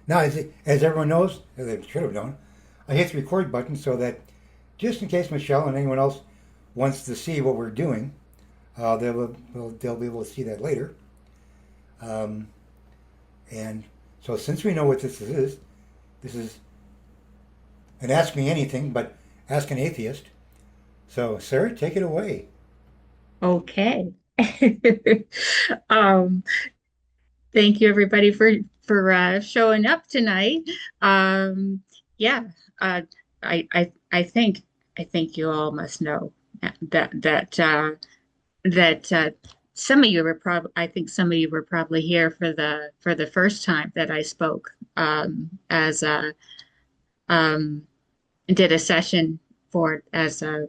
Now, as everyone knows, as they should have known, I hit the record button so that just in case Michelle and anyone else wants to see what we're doing, they'll be able to see that later. Um, and so, since we know what this is an Ask Me Anything, but Ask an Atheist. So, Sarah, take it away. Okay. Um, Thank you everybody for showing up tonight. Yeah, uh, I think you all must know that some of you were probably I think some of you were probably here for the first time that I spoke as a um, did a session for as an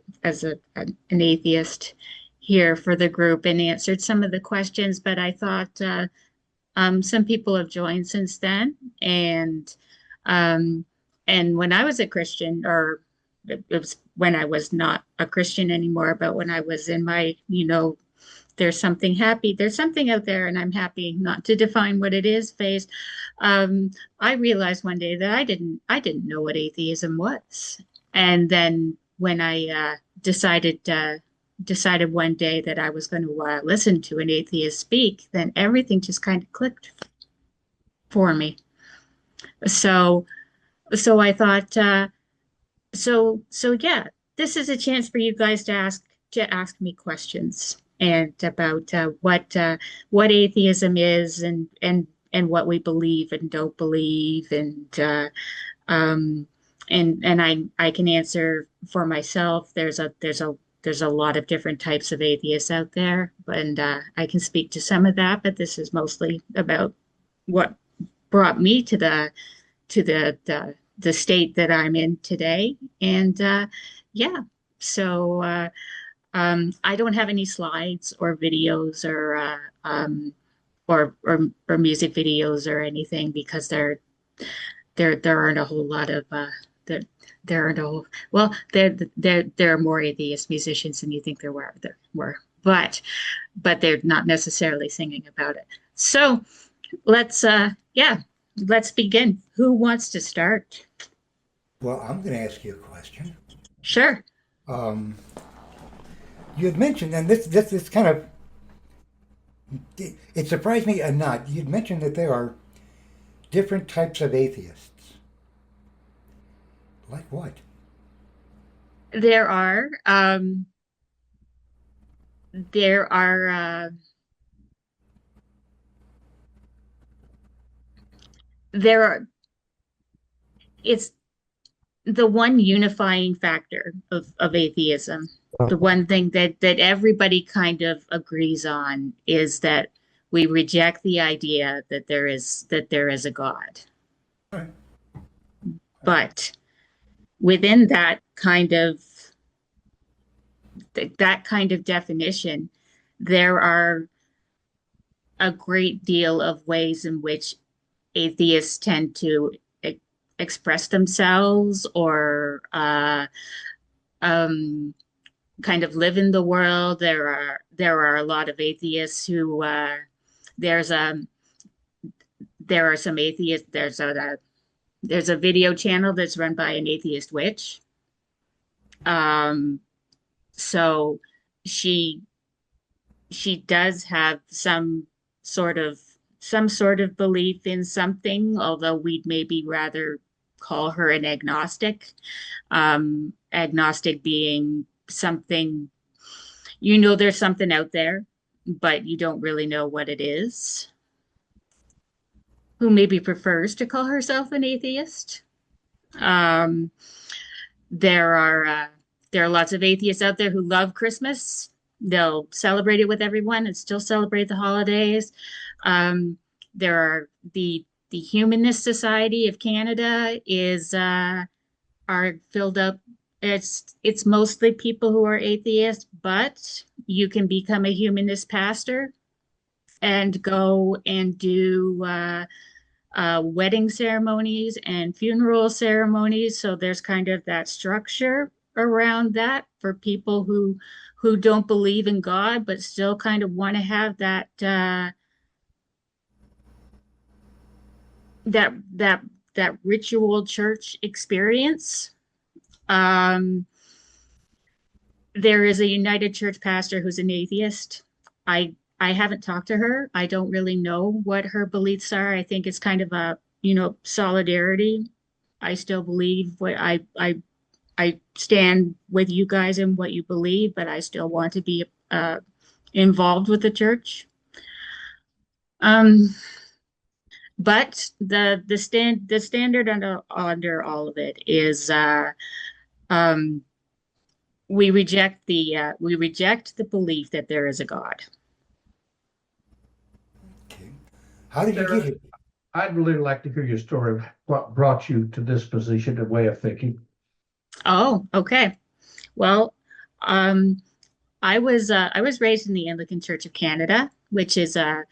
atheist here for the group and answered some of the questions, but I thought some people have joined since then, um, and when I was a Christian, or it was when I was not a Christian anymore, but when I was in my, there's something out there, and I'm happy not to define what it is phase. Um, I realized one day that I didn't know what atheism was, and then when I decided one day that I was going to listen to an atheist speak, then everything just kind of clicked for me. So, so I thought, so yeah, this is a chance for you guys to ask me questions and about what atheism is and what we believe and don't believe um, and I can answer for myself. There's a lot of different types of atheists out there, and I can speak to some of that. But this is mostly about what brought me to the state that I'm in today. And yeah, so I don't have any slides or videos or music videos or anything because there aren't a whole lot of there there aren't a whole well there are more atheist musicians than you think there were but they're not necessarily singing about it. So let's yeah, let's begin. Who wants to start? Well, I'm going to ask you a question. Sure. Um, you had mentioned, and this kind of it surprised me a not. You'd mentioned that there are different types of atheists. Like what? There are there are there are it's the one unifying factor of atheism. The one thing that everybody kind of agrees on is that we reject the idea that there is a God. All right. But within that kind of definition, there are a great deal of ways in which atheists tend to express themselves or um, kind of live in the world. There are a lot of atheists who there's a there are some atheists. There's a video channel that's run by an atheist witch. Um, so she she does have sort of some sort of belief in something, although we'd maybe rather call her an agnostic. Agnostic being something, there's something out there, but you don't really know what it is. Who maybe prefers to call herself an atheist. Um, there are there are lots of atheists out there who love Christmas. They'll celebrate it with everyone and still celebrate the holidays. Um, there are the Humanist Society of Canada is are filled up. It's mostly people who are atheists, but you can become a humanist pastor and go and do wedding ceremonies and funeral ceremonies. So there's kind of that structure around that for people who don't believe in God, but still kind of want to have that that that ritual church experience. Um, there is a United Church pastor who's an atheist. I haven't talked to her. I don't really know what her beliefs are. I think it's kind of a, solidarity. I still believe I stand with you guys in what you believe, but I still want to be involved with the church. Um, but the standard under all of it is um, we reject the belief that there is a God. Okay. How did you get Sarah, here? I'd really like to hear your story of what brought you to this position and way of thinking. Oh, okay. Well, um, I was raised in the Anglican Church of Canada, which is I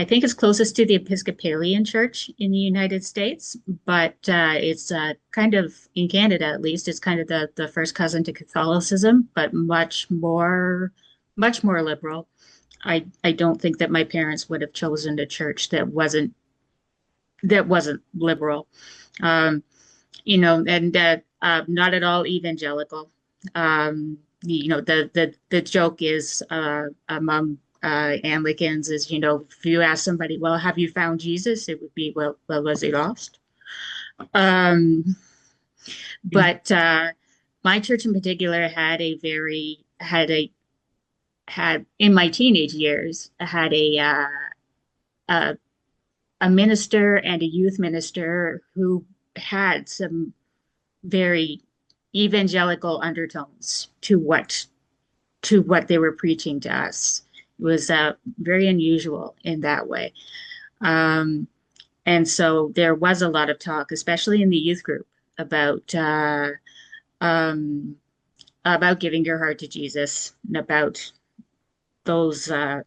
think it's closest to the Episcopalian Church in the United States, but it's kind of in Canada at least. It's kind of the first cousin to Catholicism, but much more liberal. I don't think that my parents would have chosen a church that wasn't liberal. Um, and not at all evangelical. The joke is among Anglicans is, if you ask somebody, well, have you found Jesus? It would be, well, was he lost? Um, but my church in particular had in my teenage years had a a minister and a youth minister who had some very evangelical undertones to what they were preaching to us. It was very unusual in that way. Um, and so there was a lot of talk, especially in the youth group, um, about giving your heart to Jesus and about those are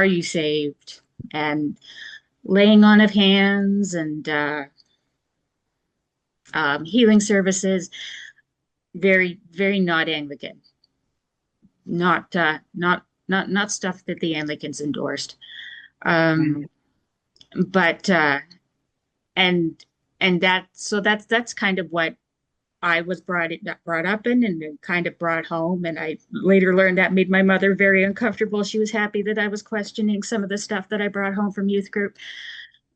you saved and laying on of hands and healing services. Very, very not Anglican, not stuff that the Anglicans endorsed. Um, but and that's kind of what I was brought up in and then kind of brought home. And I later learned that made my mother very uncomfortable. She was happy that I was questioning some of the stuff that I brought home from youth group.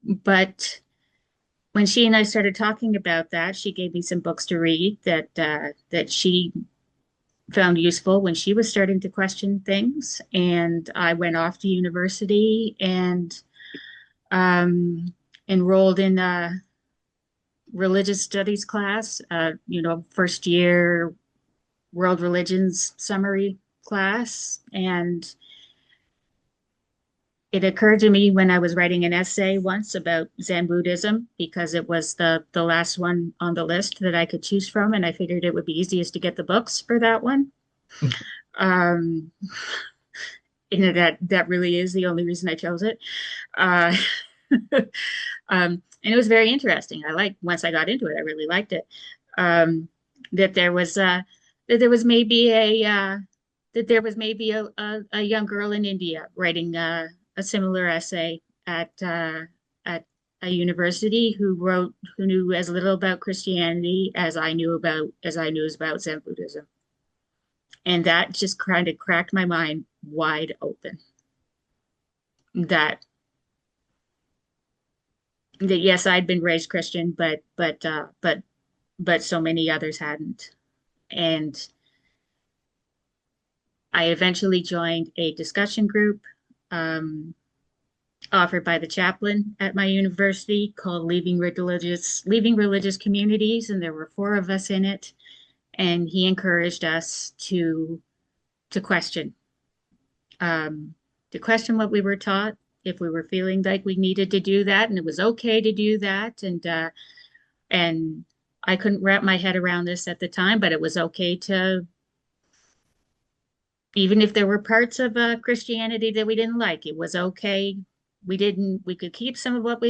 But when she and I started talking about that, she gave me some books to read that she found useful when she was starting to question things. And I went off to university and um, enrolled in a religious studies class, first year world religions summary class. And it occurred to me when I was writing an essay once about Zen Buddhism, because it was the last one on the list that I could choose from. And I figured it would be easiest to get the books for that one. Um, that really is the only reason I chose it. Uh, and it was very interesting. Once I got into it, I really liked it. Um, that there was that there was maybe a young girl in India writing a similar essay at a university who knew as little about Christianity as I knew about Zen Buddhism. And that just kind of cracked my mind wide open. That that yes, I'd been raised Christian, but so many others hadn't. And I eventually joined a discussion group um, offered by the chaplain at my university called Leaving Religious Communities, and there were four of us in it. And he encouraged us to question um, to question what we were taught, if we were feeling like we needed to do that, and it was okay to do that. And I couldn't wrap my head around this at the time, but it was okay to, even if there were parts of Christianity that we didn't like, it was okay. We could keep some of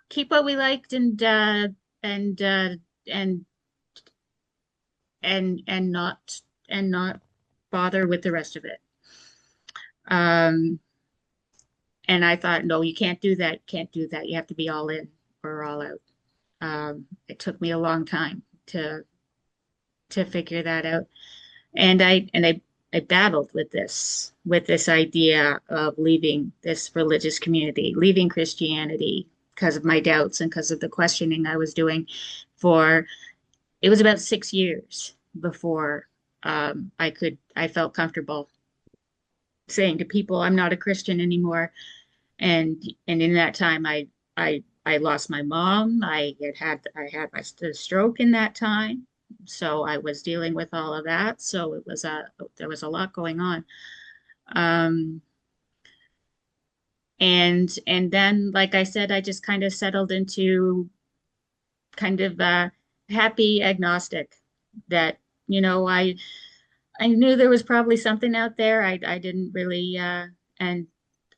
keep what we liked and and and not bother with the rest of it. Um, And I thought, no, you can't do that. Can't do that. You have to be all in or all out. It took me a long time to figure that out. And I battled with this idea of leaving this religious community, leaving Christianity because of my doubts and because of the questioning I was doing for it was about 6 years before I felt comfortable saying to people, I'm not a Christian anymore. And in that time I lost my mom. I had my stroke in that time. So I was dealing with all of that. So there was a lot going on. Um, and then, like I said, I just kind of settled into kind of happy agnostic that, you know, I knew there was probably something out there. I didn't really and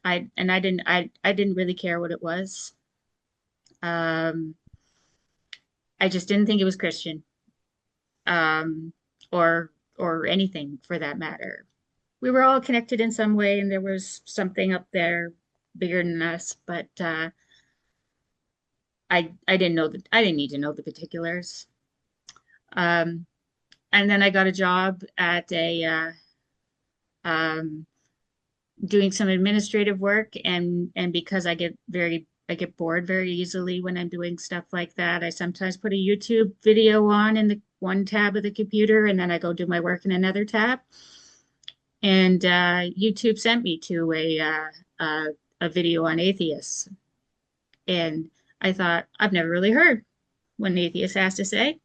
I didn't really care what it was. Um, I just didn't think it was Christian, um, or anything for that matter. We were all connected in some way, and there was something up there bigger than us, but I didn't know that I didn't need to know the particulars. Um, and then I got a job at a um, doing some administrative work, and because I get bored very easily when I'm doing stuff like that. I sometimes put a YouTube video on in the one tab of the computer, and then I go do my work in another tab. And YouTube sent me to a video on atheists, and I thought I've never really heard what an atheist has to say.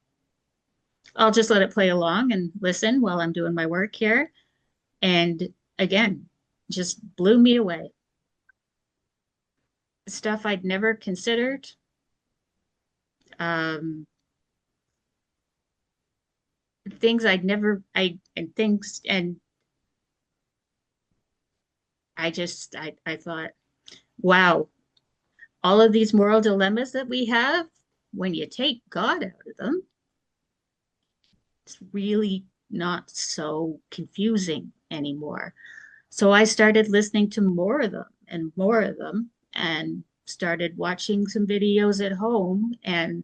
I'll just let it play along and listen while I'm doing my work here. And again, just blew me away. Stuff I'd never considered. Um, things I'd never, I, and things, and I thought, wow, all of these moral dilemmas that we have, when you take God out of them, it's really not so confusing anymore. So I started listening to more of them and more of them, and started watching some videos at home, and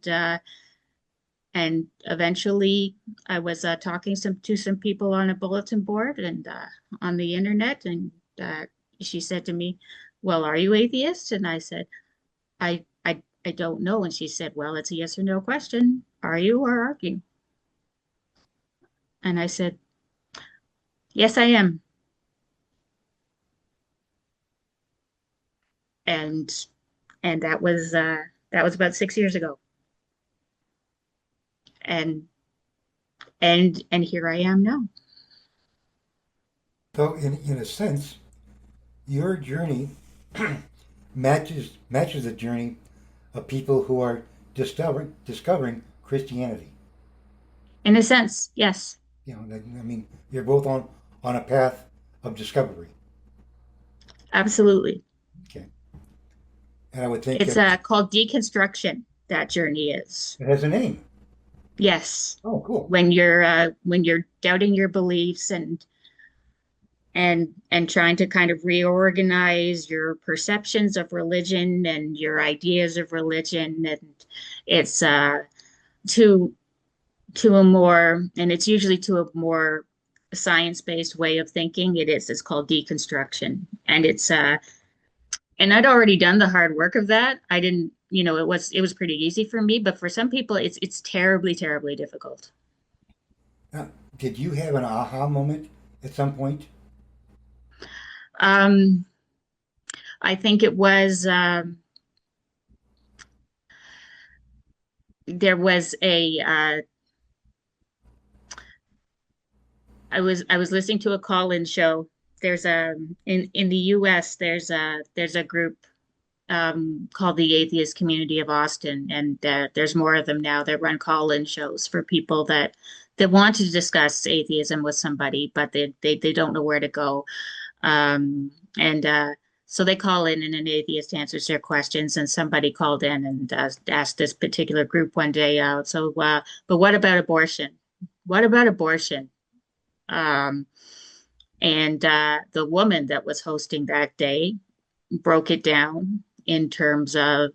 eventually I was talking to some people on a bulletin board and on the internet, and she said to me, "Well, are you atheist?" And I said, I don't know." And she said, "Well, it's a yes or no question. Are you or are you?" And I said, "Yes, I am." And and that was about 6 years ago. And and here I am now. So, in a sense, your journey matches the journey of people who are discovering Christianity. In a sense, yes, I mean, you're both on a path of discovery. absolutely. Okay, and I would think It's that called deconstruction. That journey is. it has a name. Yes. Oh, cool. When you're doubting your beliefs and trying to kind of reorganize your perceptions of religion and your ideas of religion, and it's to to a more and it's usually to a more science-based way of thinking. It's called deconstruction, and and I'd already done the hard work of that. I didn't, it was pretty easy for me, but for some people it's terribly, terribly difficult. Now, did you have an aha moment at some point? Um, I think it was there was a I was listening to a call-in show. There's a in the US there's a group called the Atheist Community of Austin, and there's more of them now that run call-in shows for people that want to discuss atheism with somebody, but they don't know where to go. And So they call in, and an atheist answers their questions. And somebody called in and asked this particular group one day, but what about abortion? What about abortion? Um, and The woman that was hosting that day broke it down in terms of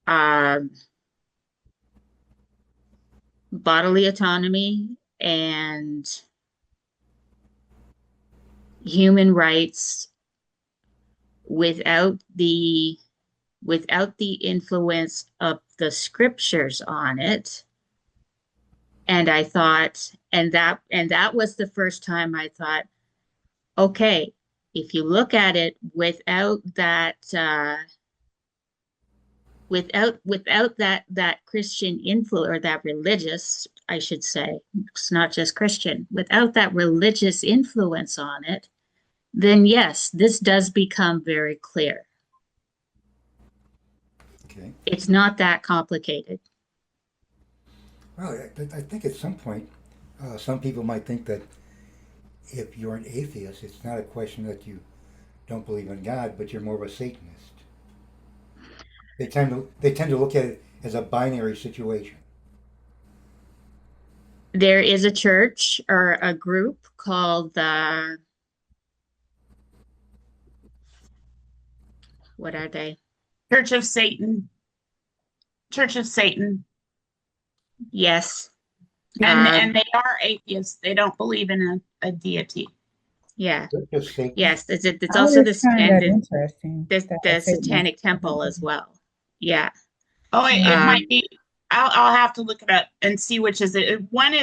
um, bodily autonomy and human rights without the influence of the scriptures on it. And I thought, and that was the first time I thought, okay, if you look at it without that that Christian influence, or that religious, I should say, it's not just Christian, without that religious influence on it, then yes, this does become very clear. Okay. It's not that complicated. Well, I think at some point, some people might think that if you're an atheist, it's not a question that you don't believe in God, but you're more of a Satanist. They tend to look at it as a binary situation. There is a church or a group called the, what are they? Church of Satan. Church of Satan. Yes. And they are atheists. They don't believe in a deity. Yeah. Just Satan. Yes. It's I also always find that the interesting. that the Satan is- Satanic Temple as well. Yeah. Oh, it Um, might be. I'll have to look it up and see which is it. One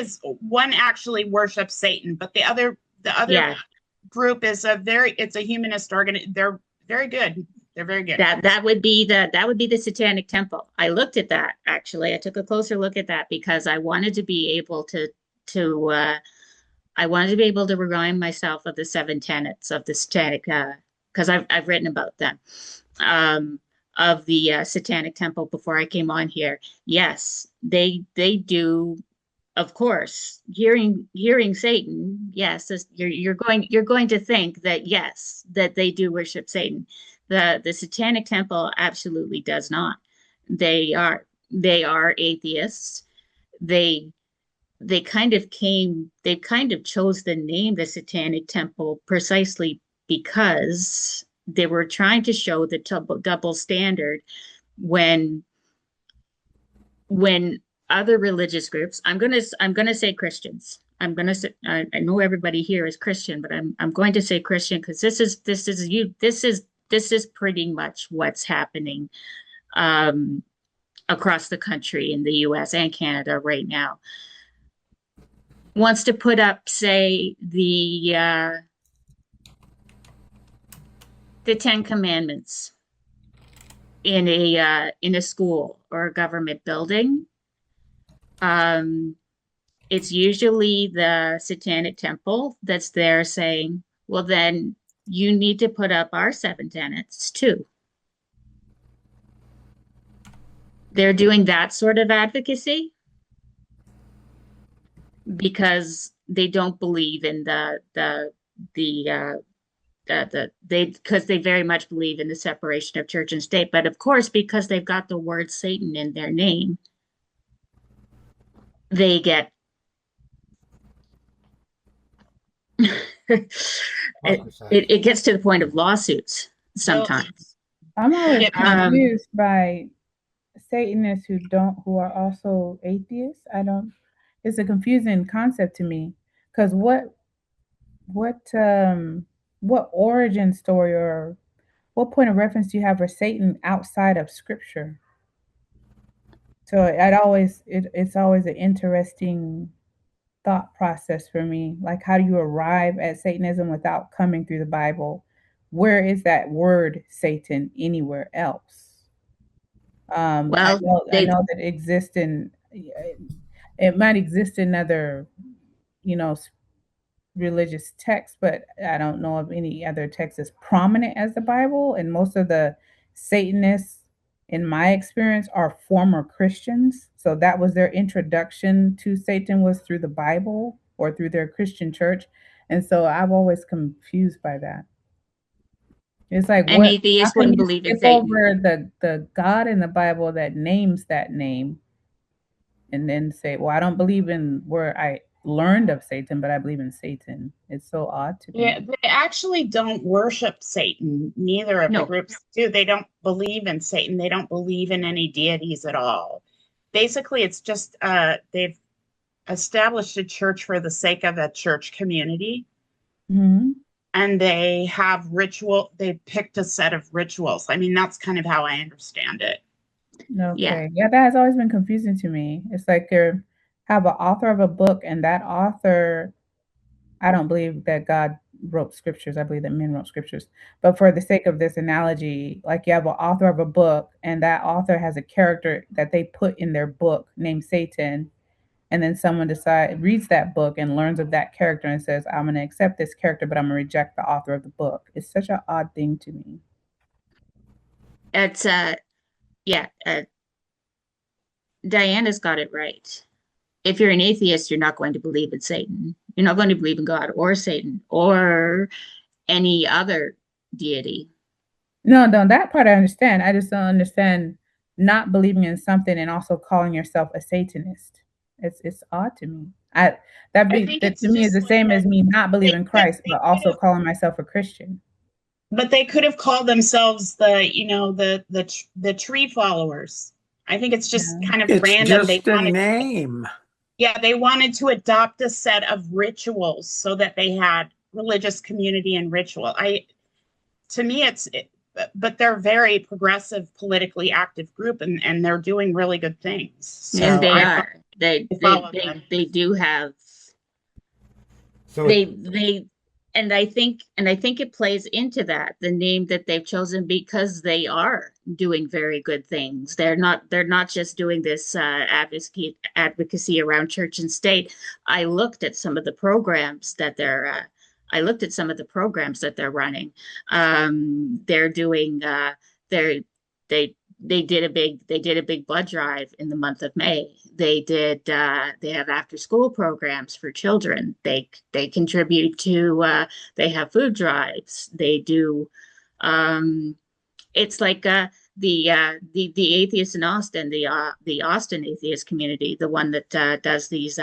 actually worships Satan, but the other Yeah. group is it's a humanist organ. They're very good. They're very good. That would be the Satanic Temple. I looked at that actually. I took a closer look at that because I wanted to be able to remind myself of the seven tenets of the Satanic, because I've written about them, of the Satanic Temple before I came on here. Yes, they do. Of course, hearing Satan, yes, you're going to think that yes, that they do worship Satan. The Satanic Temple absolutely does not. They are atheists. They kind of chose the name the Satanic Temple precisely because they were trying to show the double standard when other religious groups, I'm gonna say Christians. I know everybody here is Christian, but I'm going to say Christian because this is pretty much what's happening across the country in the US and Canada right now. Wants to put up, say, the Ten Commandments in a school or a government building. It's usually the Satanic Temple that's there saying, well, then you need to put up our seven tenets too. They're doing that sort of advocacy because they don't believe in because they very much believe in the separation of church and state. But of course, because they've got the word Satan in their name, they get it gets to the point of lawsuits sometimes. I'm always Yeah, confused by Satanists who are also atheists. It's a confusing concept to me because what origin story or what point of reference do you have for Satan outside of Scripture? So it's always an interesting thought process for me. Like, how do you arrive at Satanism without coming through the Bible? Where is that word Satan anywhere else? Well, I know that it exists it might exist in other, religious texts, but I don't know of any other text as prominent as the Bible. And most of the Satanists, in my experience, are former Christians. So that was their introduction to Satan, was through the Bible or through their Christian church. And so I've always confused by that. It's like, an how atheist can wouldn't you believe in skip Satan. over the God in the Bible that names that name and then say, well, I don't believe in where learned of Satan, but I believe in Satan. It's so odd to me. Yeah, they actually don't worship Satan. Neither of the No. groups do. They don't believe in Satan. They don't believe in any deities at all. Basically, it's just they've established a church for the sake of a church community, Hmm. and they have ritual. They picked a set of rituals. I mean, that's kind of how I understand it. Okay. Yeah, that has always been confusing to me. It's like you have an author of a book, and that author, I don't believe that God wrote scriptures. I believe that men wrote scriptures. But for the sake of this analogy, like you have an author of a book, and that author has a character that they put in their book named Satan, and then someone reads that book and learns of that character and says, I'm going to accept this character, but I'm going to reject the author of the book. It's such an odd thing to me. It's yeah, Diana's got it right. If you're an atheist, you're not going to believe in Satan. You're not going to believe in God or Satan or any other deity. No, that part I understand. I just don't understand not believing in something and also calling yourself a Satanist. It's odd to me. That think it's to me is just the like same as me not believing Christ, they but could also have, calling myself a Christian. but they could have called themselves the tree followers. I think it's just Yeah. kind of It's random. just a name. Yeah, they wanted to adopt a set of rituals so that they had religious community and ritual. To me, but they're a very progressive, politically active group, and they're doing really good things. So And they I are. They follow them. they do have So they and I think it plays into that, the name that they've chosen, because they are doing very good things. They're not just doing this advocacy around church and state. I looked at some of the programs that they're running. They're doing they did a big blood drive in the month of May. They have after school programs for children. They contribute to they have food drives. They do it's like the atheists in Austin, the Austin atheist community, the one that does these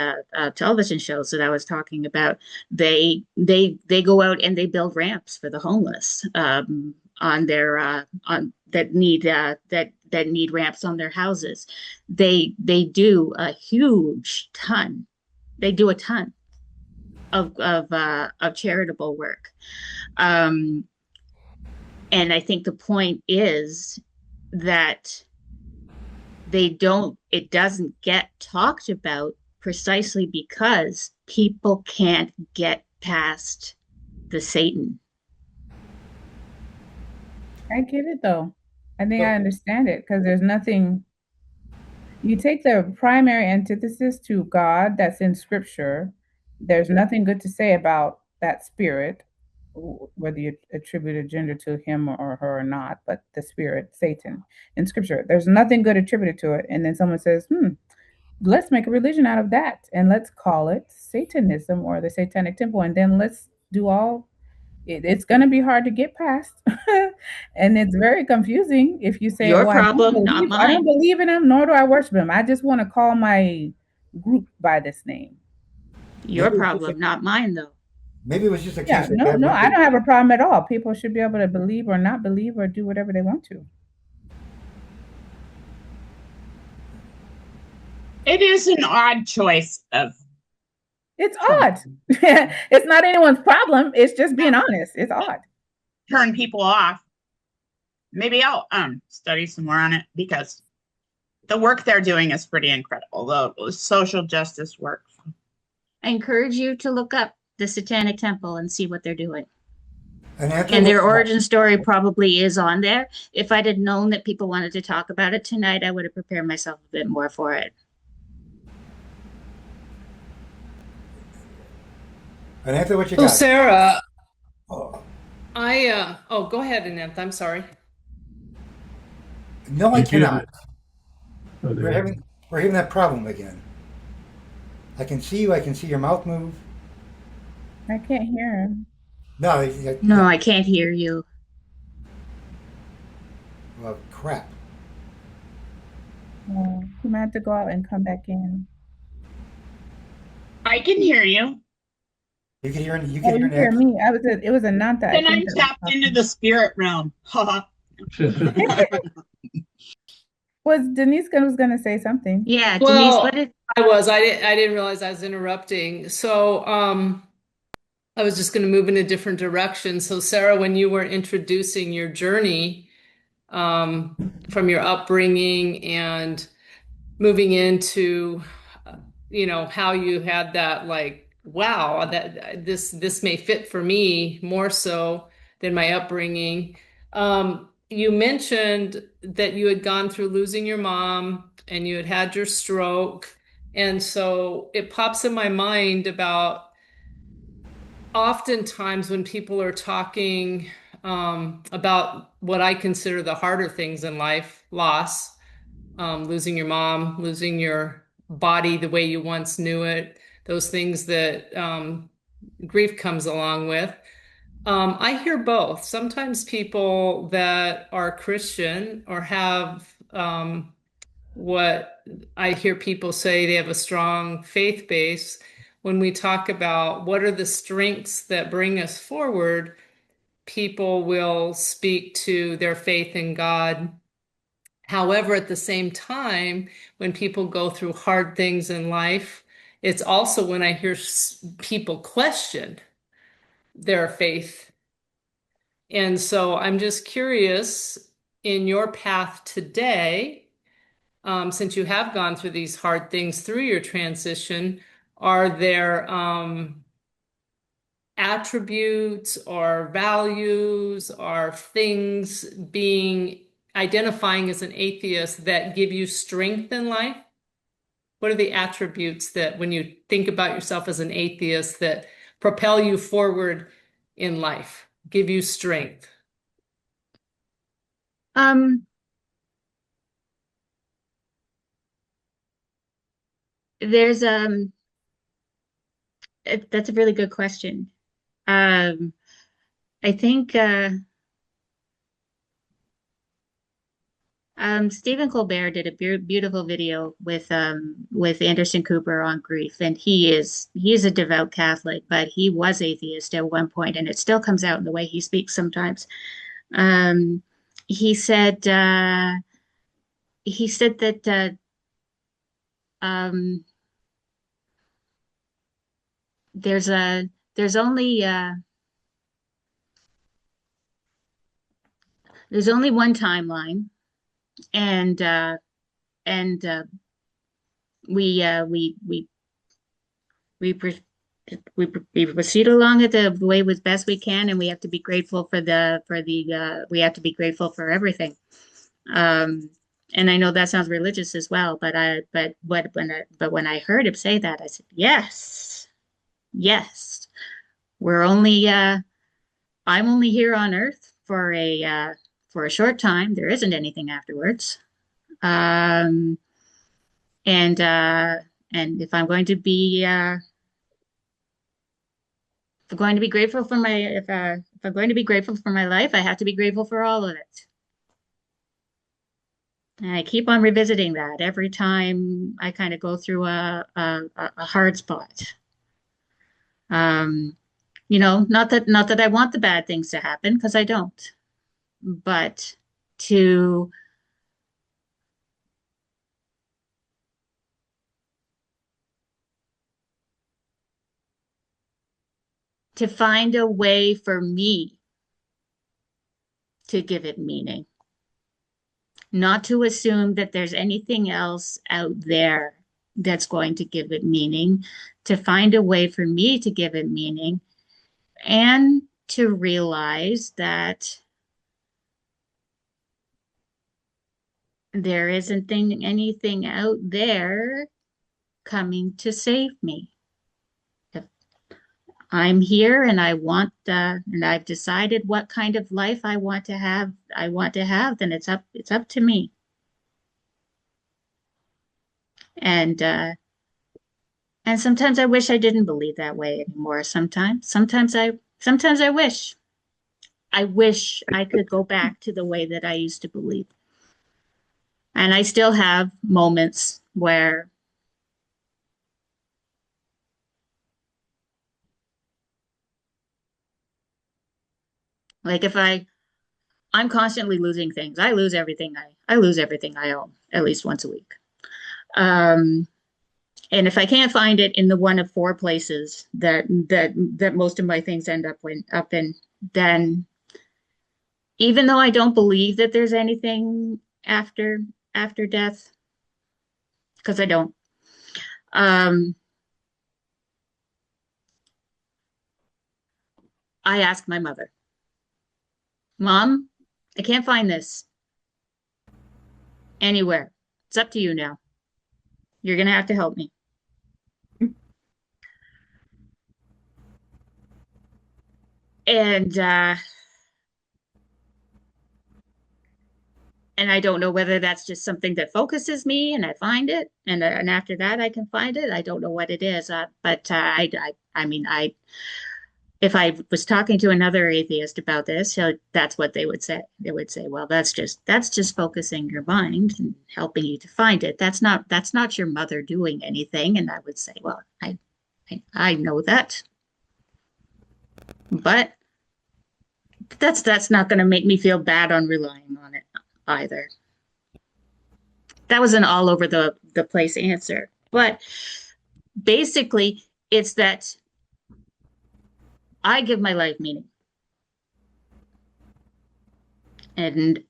television shows that I was talking about. They go out and they build ramps for the homeless on their on that need ramps on their houses. They do a huge ton. They do a ton of charitable work. And I think the point is that it doesn't get talked about precisely because people can't get past the Satan. I get it though. I think I understand it because there's nothing. You take the primary antithesis to God that's in scripture. There's nothing good to say about that spirit, whether you attribute a gender to him or her or not, but the spirit, Satan, in scripture. There's nothing good attributed to it. And then someone says, let's make a religion out of that and let's call it Satanism or the Satanic Temple. And then let's do all it's going to be hard to get past. And it's very confusing if you say, Your I problem, not I don't mine. believe in him, nor do I worship him. I just want to call my group by this name. Your problem, not mine, though. maybe it was just a Yeah, case of no, I don't have a problem at all. People should be able to believe or not believe or do whatever they want to. It is an odd choice of It's odd. It's not anyone's problem. It's just being honest. It's odd. turn people off. Maybe I'll study some more on it because the work they're doing is pretty incredible. The social justice work. I encourage you to look up the Satanic Temple and see what they're doing. And their origin story probably is on there. If I'd have known that people wanted to talk about it tonight, I would have prepared myself a bit more for it. And after what you So got? Sarah, Oh, go ahead, Anant. I'm sorry. no, I You did cannot. it. Oh, We're having that problem again. I can see you. I can see your mouth move. I can't hear him. No, No, I can't hear you. Well, crap. He might have to go out and come back in. I can hear you. You can hear you Oh, can hear you hear Nick. me? It was Ananta, I Then think, I'm that was tapped into the spirit realm. Haha. talking. Was was gonna say something. Yeah, Denise, what Well, did I didn't realize I was interrupting. So, I was just going to move in a different direction. So, Sarah, when you were introducing your journey, from your upbringing and moving into, how you had that, like, wow, that this may fit for me more so than my upbringing. You mentioned that you had gone through losing your mom and you had had your stroke. And so it pops in my mind about oftentimes when people are talking about what I consider the harder things in life, loss, losing your mom, losing your body the way you once knew it, those things that grief comes along with. I hear both. Sometimes people that are Christian or have what I hear people say, they have a strong faith base. When we talk about what are the strengths that bring us forward, people will speak to their faith in God. However, at the same time, when people go through hard things in life, it's also when I hear people question their faith. And so I'm just curious, in your path today, since you have gone through these hard things through your transition, are there attributes or values or things being identifying as an atheist that give you strength in life? What are the attributes that, when you think about yourself as an atheist, that propel you forward in life, give you strength? um there's that's a really good question. I think Stephen Colbert did a beautiful video with Anderson Cooper on grief, and he's a devout Catholic, but he was atheist at one point, and it still comes out in the way he speaks sometimes. Um, he said that um, there's a there's only one timeline, and and we uh, we we we pre- we proceed along it the way was best we can, and we have to be grateful we have to be grateful for everything. Um, and I know that sounds religious as well, but when I heard him say that, I said, yes, yes, we're only I'm only here on Earth for a short time. There isn't anything afterwards. Um, and if I'm going to be if I'm going to be grateful for my if I'm going to be grateful for my life, I have to be grateful for all of it. And I keep on revisiting that every time I kind of go through a hard spot. Um, not that I want the bad things to happen, because I don't, but to find a way for me to give it meaning, not to assume that there's anything else out there that's going to give it meaning, to find a way for me to give it meaning, and to realize that there isn't anything out there coming to save me. If I'm here and and I've decided what kind of life I want to have, then it's up to me. And sometimes I wish I didn't believe that way anymore. Sometimes I wish. I wish I could go back to the way that I used to believe. And I still have moments where Like if I'm constantly losing things. I lose everything I lose everything I own at least once a week. Um, and if I can't find it in the one of four places that most of my things end up in, then even though I don't believe that there's anything after death, because I don't, um, I ask my mother, Mom, I can't find this anywhere. It's up to you now. You're gonna have to help me. And and I don't know whether that's just something that focuses me and I find it, and after that I can find it. I don't know what it is, but I mean, if I was talking to another atheist about this, that's what they would say. They would say, "Well, that's just focusing your mind and helping you to find it. That's not your mother doing anything." And I would say, "Well, I know that, but that's not going to make me feel bad on relying on it either." That was an all over the place answer, but basically, it's that I give my life meaning, and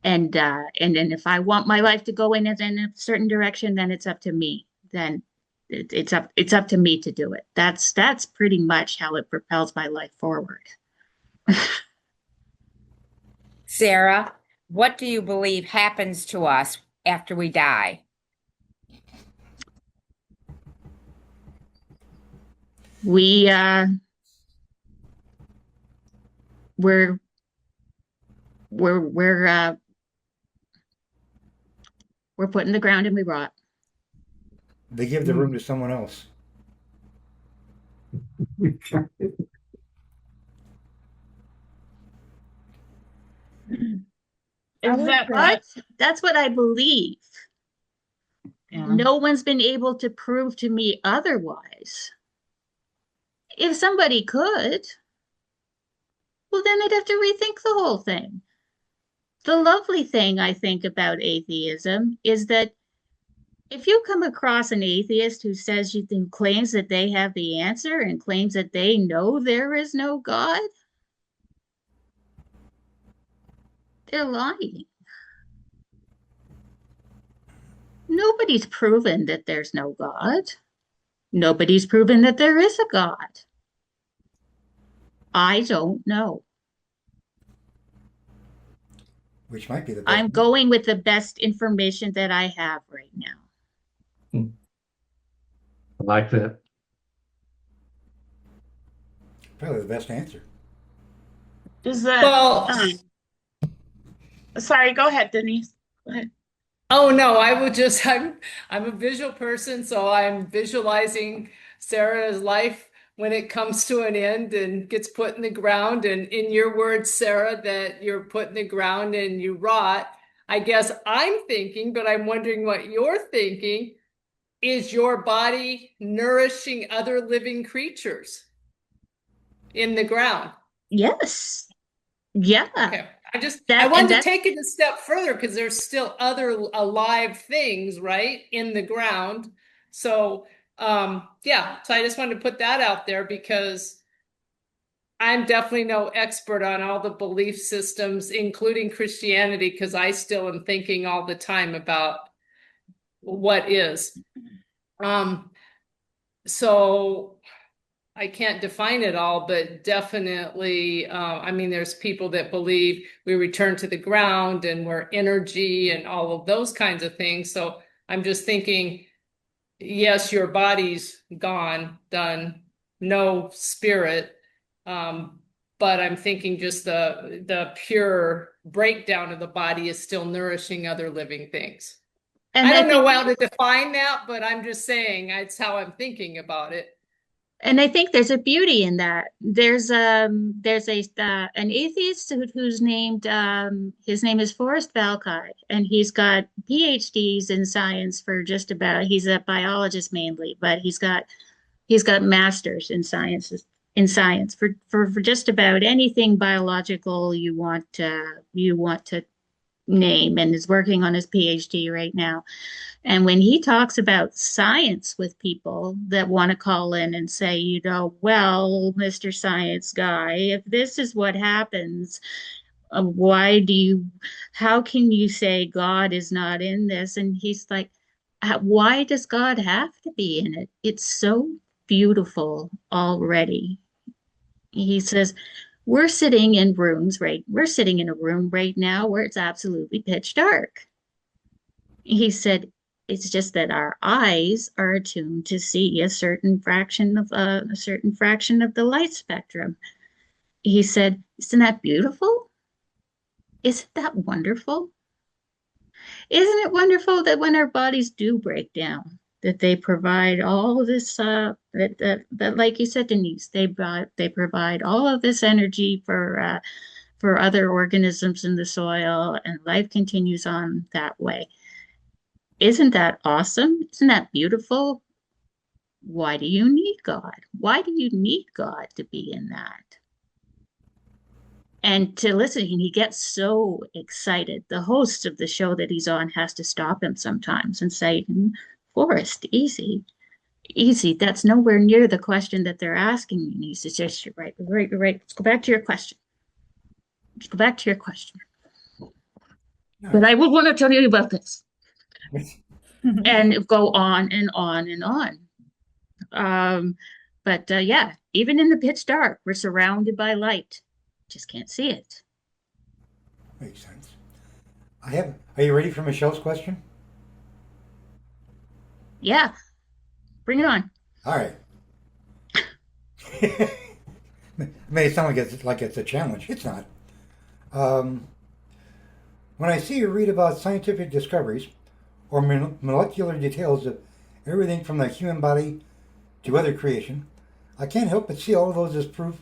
and then if I want my life to go in a certain direction, then it's up to me. Then it's up to me to do it. That's pretty much how it propels my life forward. Sarah, what do you believe happens to us after we die? We we're we're we're put in the ground and we rot. They give the room to someone else. Is that But that's what I believe. Yeah. No one's been able to prove to me otherwise. If somebody could, well, then they'd have to rethink the whole thing. The lovely thing I think about atheism is that if you come across an atheist who claims that they have the answer and claims that they know there is no God, they're lying. Nobody's proven that there's no God. Nobody's proven that there is a God. I don't know. Which might be the best. I'm going with the best information that I have right now. I like that. Probably the best answer. Is that Well, sorry, go ahead, Denise. Go ahead. oh no, I'm a visual person, so I'm visualizing Sarah's life when it comes to an end and gets put in the ground. And in your words, Sarah, that you're put in the ground and you rot. I guess I'm thinking, but I'm wondering what you're thinking. Is your body nourishing other living creatures in the ground? Yes. Yeah. Okay. I That- wanted and to that's- take it a step further because there's still other alive things, right, in the ground. So, yeah, so I just wanted to put that out there because I'm definitely no expert on all the belief systems, including Christianity, because I still am thinking all the time about what is. So I can't define it all, but definitely, I mean, there's people that believe we return to the ground and we're energy and all of those kinds of things. So I'm just thinking, yes, your body's gone, done, no spirit. But I'm thinking just the pure breakdown of the body is still nourishing other living things. And I don't know think- how to define that, but I'm just saying it's how I'm thinking about it. And I think there's a beauty in that. There's an atheist who's named his name is Forrest Valkai, and he's got PhDs in science for just about. He's a biologist mainly, but he's got masters in sciences in science for just about anything biological you want to name, and is working on his PhD right now. And when he talks about science with people that want to call in and say, well, Mr. Science Guy, if this is what happens, how can you say God is not in this? And he's like, why does God have to be in it? It's so beautiful already. He says, we're sitting in a room right now where it's absolutely pitch dark. He said, it's just that our eyes are attuned to see a certain fraction of the light spectrum. He said, isn't that beautiful? Isn't that wonderful? Isn't it wonderful that when our bodies do break down, that they provide all of this, that like you said, Denise, they provide all of this energy for other organisms in the soil, and life continues on that way. Isn't that awesome? Isn't that beautiful? Why do you need God? Why do you need God to be in that? And to listen, he gets so excited. The host of the show that he's on has to stop him sometimes and say, Forrest, easy. That's nowhere near the question that they're asking you. And he says, yes, you're right. Let's go back to your question. But I will want to tell you about this. And go on and on and on. But yeah, even in the pitch dark, we're surrounded by light. Just can't see it. Makes sense. Are you ready for Michelle's question? Yeah, bring it on. All right. It may sound like it's a challenge. It's not. When I see or read about scientific discoveries or molecular details of everything from the human body to other creation, I can't help but see all of those as proof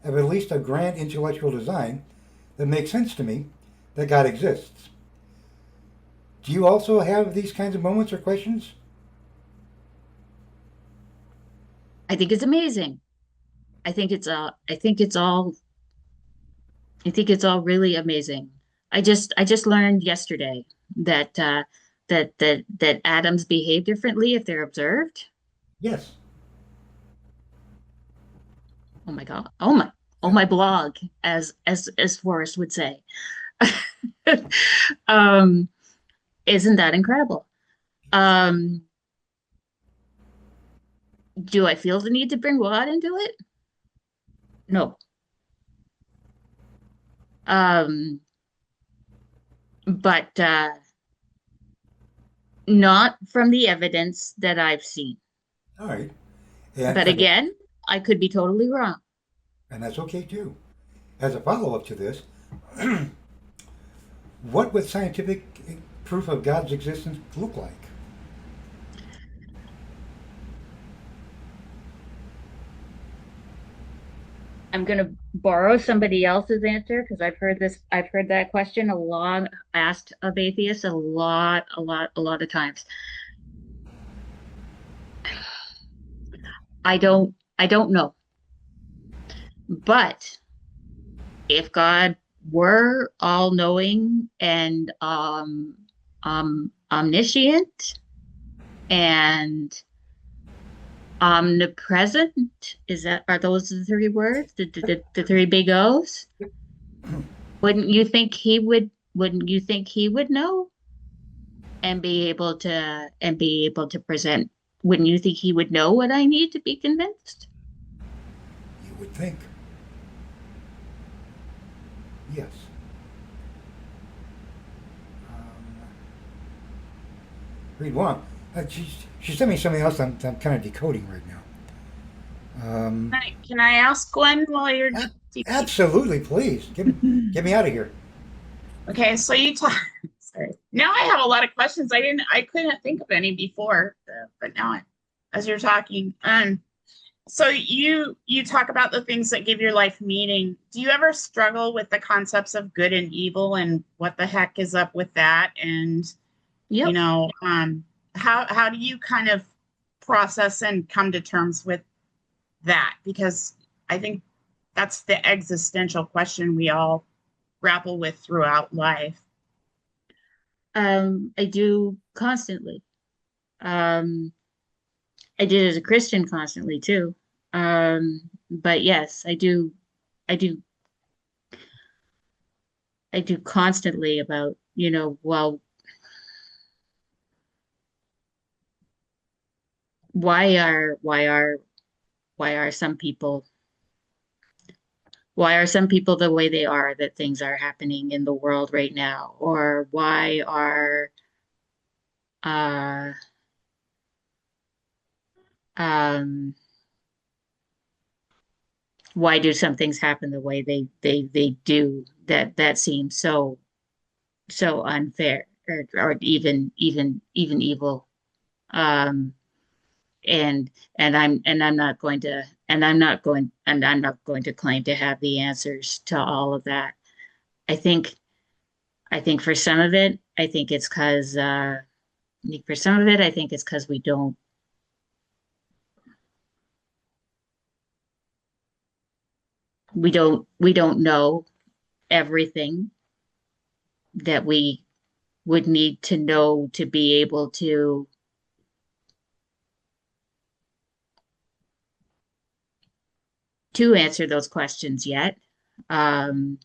of at least a grand intellectual design that makes sense to me that God exists. Do you also have these kinds of moments or questions? I think it's amazing. I think it's all really amazing. I just learned yesterday that that atoms behave differently if they're observed. Yes. Oh my God. Oh my blog, as Forrest would say. Isn't that incredible? Do I feel the need to bring God into it? No. But not from the evidence that I've seen. All right. But again, I could be totally wrong. And that's okay too. As a follow-up to this, what would scientific proof of God's existence look like? I'm going to borrow somebody else's answer because I've heard that question asked of atheists a lot of times. I don't know. But if God were all-knowing and omniscient and omnipresent, are those the three words? The three big O's? Wouldn't you think he would know and be able to present? Wouldn't you think he would know what I need to be convinced? You would think. Yes. Read one. She sent me something else I'm kind of decoding right now. Can I ask one while you're Absolutely, please. Get me out of here. Okay, so you talk. Sorry. Now I have a lot of questions. I couldn't think of any before, but now as you're talking. So you talk about the things that give your life meaning. Do you ever struggle with the concepts of good and evil and what the heck is up with that? And Yep. How do you kind of process and come to terms with that? Because I think that's the existential question we all grapple with throughout life. I do constantly. I did as a Christian constantly too. But yes, I do, I do constantly about, well, why are, why are, why are some people, why are some people the way they are, that things are happening in the world right now? Or uh, um, why do some things happen the way they do, that seems so unfair, or even evil. um and I'm not going to, I'm not going to claim to have the answers to all of that. i think I think for some of it, I think it's because for some of it, I think it's because we don't know everything that we would need to know to be able to answer those questions yet. Um,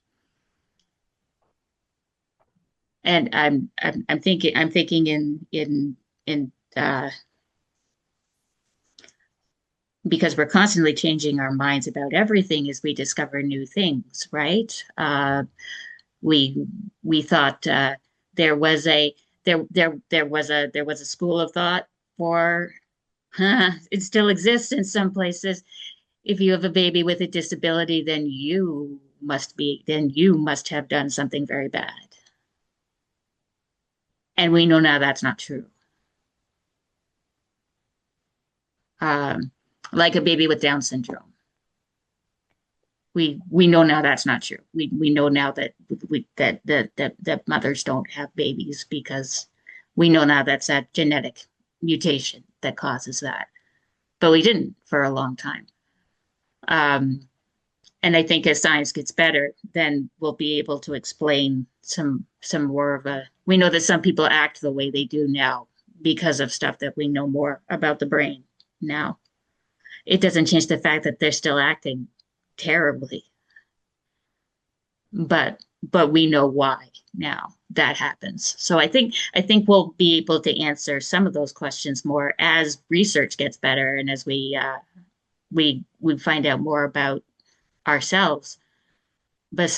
and I'm thinking in because we're constantly changing our minds about everything as we discover new things, right? We we thought there was a there was a school of thought for it still exists in some places. If you have a baby with a disability, then you must have done something very bad. And we know now that's not true. Um, like a baby with Down syndrome. We know now that's not true. We know now that that mothers don't have babies, because we know now that's a genetic mutation that causes that. But we didn't for a long time. And I think as science gets better, then we'll be able to explain some more of a. We know that some people act the way they do now because of stuff that we know more about the brain now. It doesn't change the fact that they're still acting terribly, but we know why now that happens. So I think we'll be able to answer some of those questions more as research gets better, and as we find out more about ourselves. But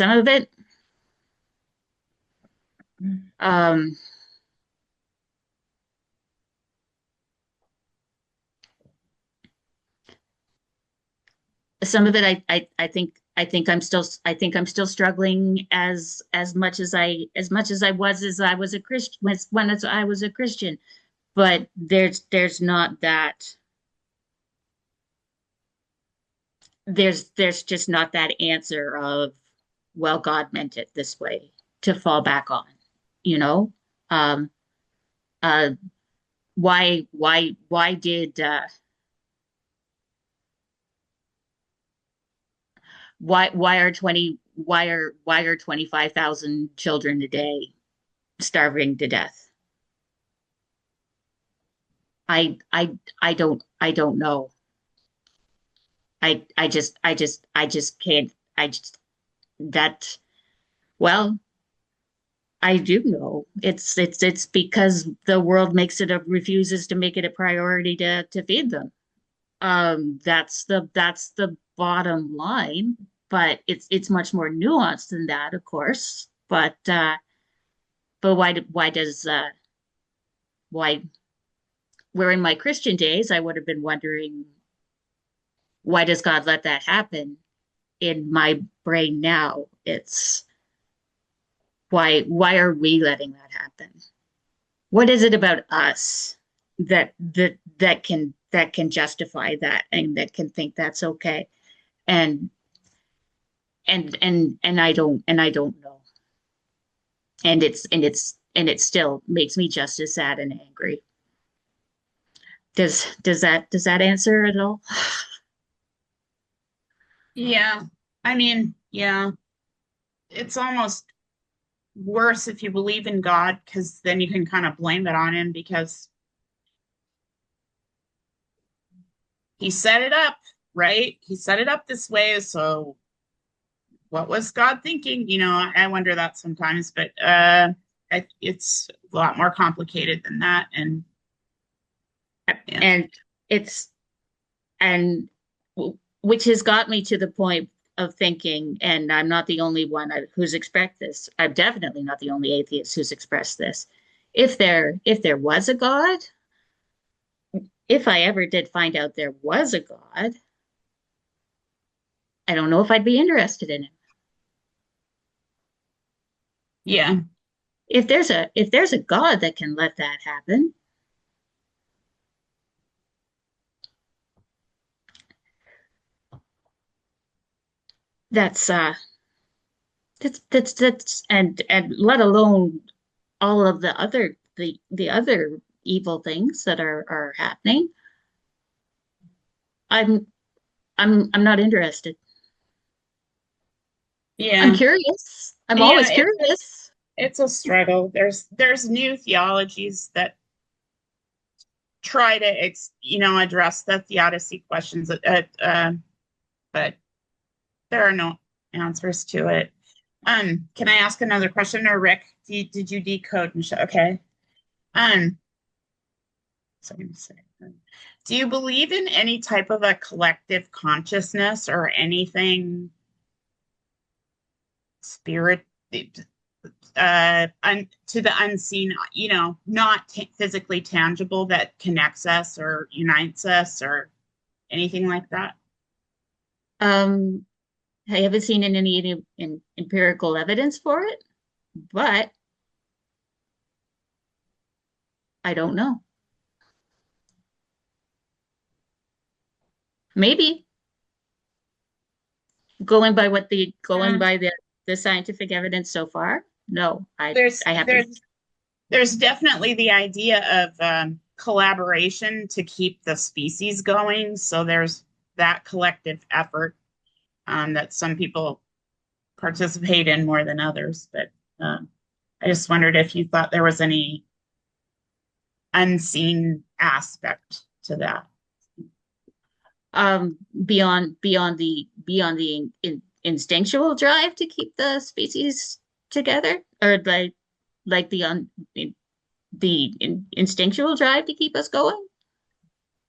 um, some of it, I think I'm still struggling as much as I was as I was a Christian, when as I was a Christian. But there's not that there's just not that answer of, well, God meant it this way, to fall back on, you know. Um, uh, why did why are 25,000 children a day starving to death? I don't know. I just can't. I just that well, I do know. It's because the world refuses to make it a priority to feed them. That's the bottom line. But it's much more nuanced than that, of course. But why where in my Christian days I would have been wondering, why does God let that happen? In my brain now, it's, why are we letting that happen? What is it about us that can justify that, and that can think that's okay? And I don't know. And it still makes me just as sad and angry. Does that answer it all? Yeah. I mean, yeah, it's almost worse if you believe in God, because then you can kind of blame it on him because he set it up, right? He set it up this way. So what was God thinking? I wonder that sometimes, but it's a lot more complicated than that. And yeah. And it's, and which has got me to the point of thinking, and I'm not the only one who's expressed this. I'm definitely not the only atheist who's expressed this. If there was a God, if I ever did find out there was a God, I don't know if I'd be interested in it. Yeah. If there's a God that can let that happen, that's and let alone all of the other evil things that are happening. I'm I'm not interested. I'm Yeah. curious. I'm Yeah. always curious. It's a struggle. There's new theologies that try to address the theodicy questions, but there are no answers to it. Can I ask another question, or Rick? Did you decode Michelle? Okay. So I'm gonna say, do you believe in any type of a collective consciousness or anything spirit, to the unseen, not physically tangible, that connects us or unites us or anything like that? Um, I haven't seen any empirical evidence for it, but I don't know. Maybe going Uh, by the scientific evidence so far. No, there's I haven't. there's definitely the idea of collaboration to keep the species going. So there's that collective effort that some people participate in more than others. But I just wondered if you thought there was any unseen aspect to that. Beyond the instinctual drive to keep the species together, or like the instinctual drive to keep us going.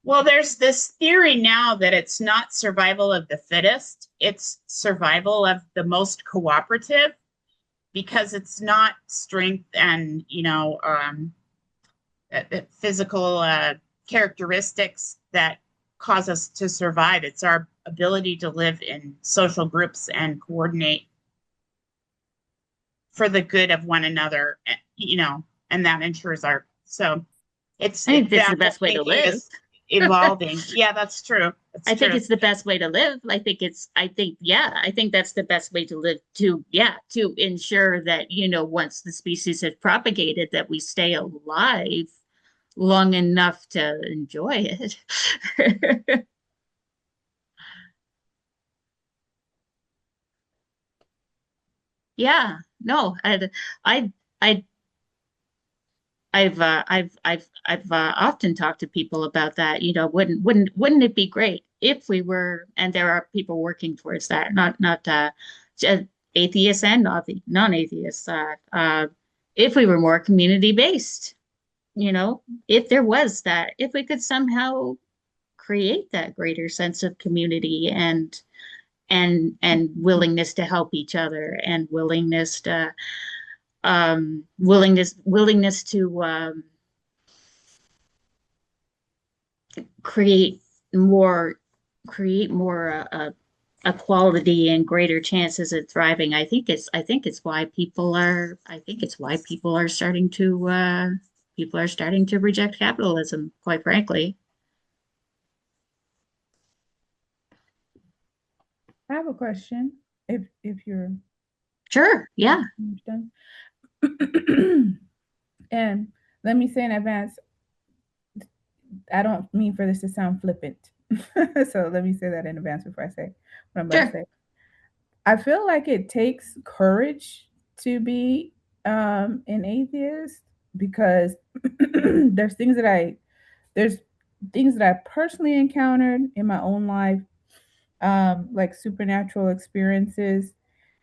Well, there's this theory now that it's not survival of the fittest, it's survival of the most cooperative, because it's not strength and physical characteristics that cause us to survive. It's our ability to live in social groups and coordinate for the good of one another, and that ensures our. So it's I think that's that the whole best way to thinking live. is evolving. Yeah, that's true. I think it's the best way to live. I think that's the best way to live, to ensure that, once the species have propagated, that we stay alive long enough to enjoy it. Yeah, no, I, I, I've often talked to people about that. Wouldn't it be great if we were, and there are people working towards that, not just atheists and non-atheists, if we were more community based, if there was that, if we could somehow create that greater sense of community and willingness to help each other, and willingness to create more create more equality and greater chances at thriving. I think it's why people are starting to reject capitalism, quite frankly. I have a question. If you're Sure, yeah. done. And let me say in advance, I don't mean for this to sound flippant. So let me say that in advance before I say what I'm about to Sure. say. I feel like it takes courage to be an atheist because there's things that there's things that I personally encountered in my own life, like supernatural experiences,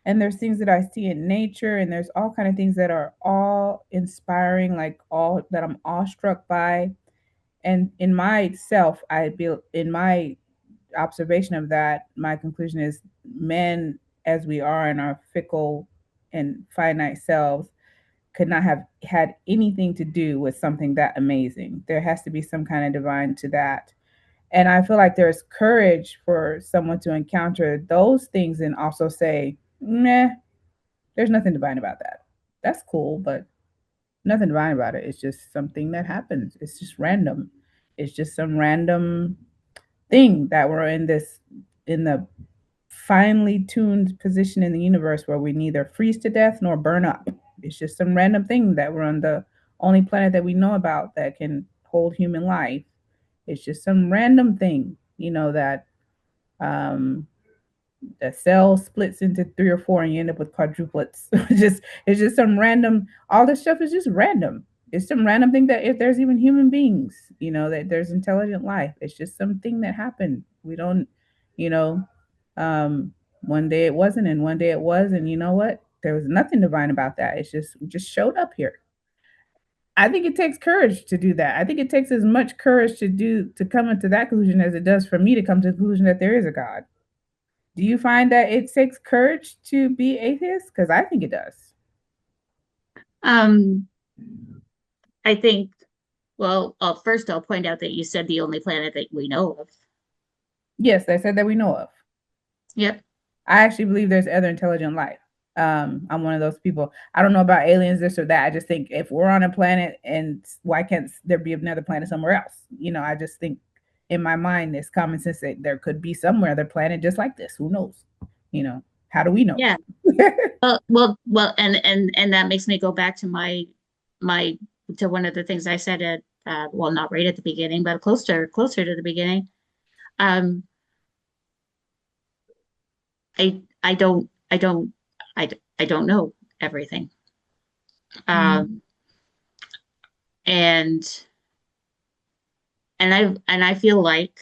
and there's things that I see in nature, and there's all kind of things that are all inspiring, like all that I'm awestruck by. And in myself, I feel in my observation of that, my conclusion is men, as we are in our fickle and finite selves, could not have had anything to do with something that amazing. There has to be some kind of divine to that. And I feel like there's courage for someone to encounter those things and also say, nah, there's nothing divine about that. That's cool, but nothing divine about it. It's just something that happens. It's just random. It's just some random thing that we're in the finely tuned position in the universe where we neither freeze to death nor burn up. It's just some random thing that we're on the only planet that we know about that can hold human life. It's just some random thing, that um, the cell splits into three or four and you end up with quadruplets. It's just some random. All this stuff is just random. It's some random thing that if there's even human beings, that there's intelligent life. It's just something that happened. We don't, you know, one day it wasn't and one day it was, and you know what? There was nothing divine about that. It's just we just showed up here. I think it takes courage to do that. I think it takes as much courage to come into that conclusion as it does for me to come to the conclusion that there is a God. Do you find that it takes courage to be atheist? Because I think it does. Um, I think, well, first I'll point out that you said the only planet that we know of. Yes, I said that we know of. Yep. I actually believe there's other intelligent life. I'm one of those people. I don't know about aliens, this or that. I just think if we're on a planet, and why can't there be another planet somewhere else? I just think in my mind, there's common sense that there could be somewhere other planet just like this. Who knows? How do we know? Yeah. Well, and that makes me go back to my to one of the things I said at well, not right at the beginning, but closer to the beginning. Um, I don't know everything. Um, and I feel like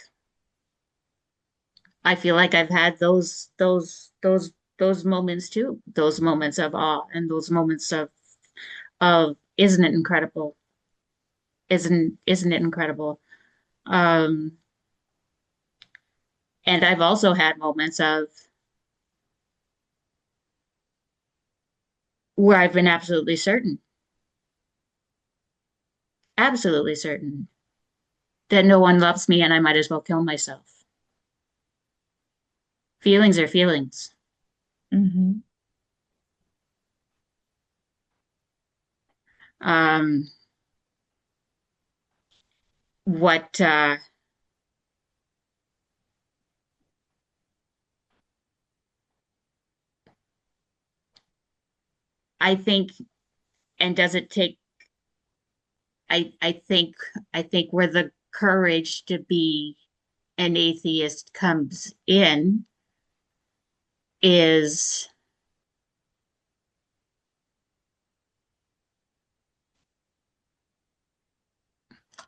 I've had those moments too, those moments of awe and those moments of isn't it incredible? Isn't it incredible? Um, and I've also had moments of where I've been absolutely certain that no one loves me and I might as well kill myself. Feelings are feelings. Mm-hmm. Um, what I think, and does it take? I think where the courage to be an atheist comes in is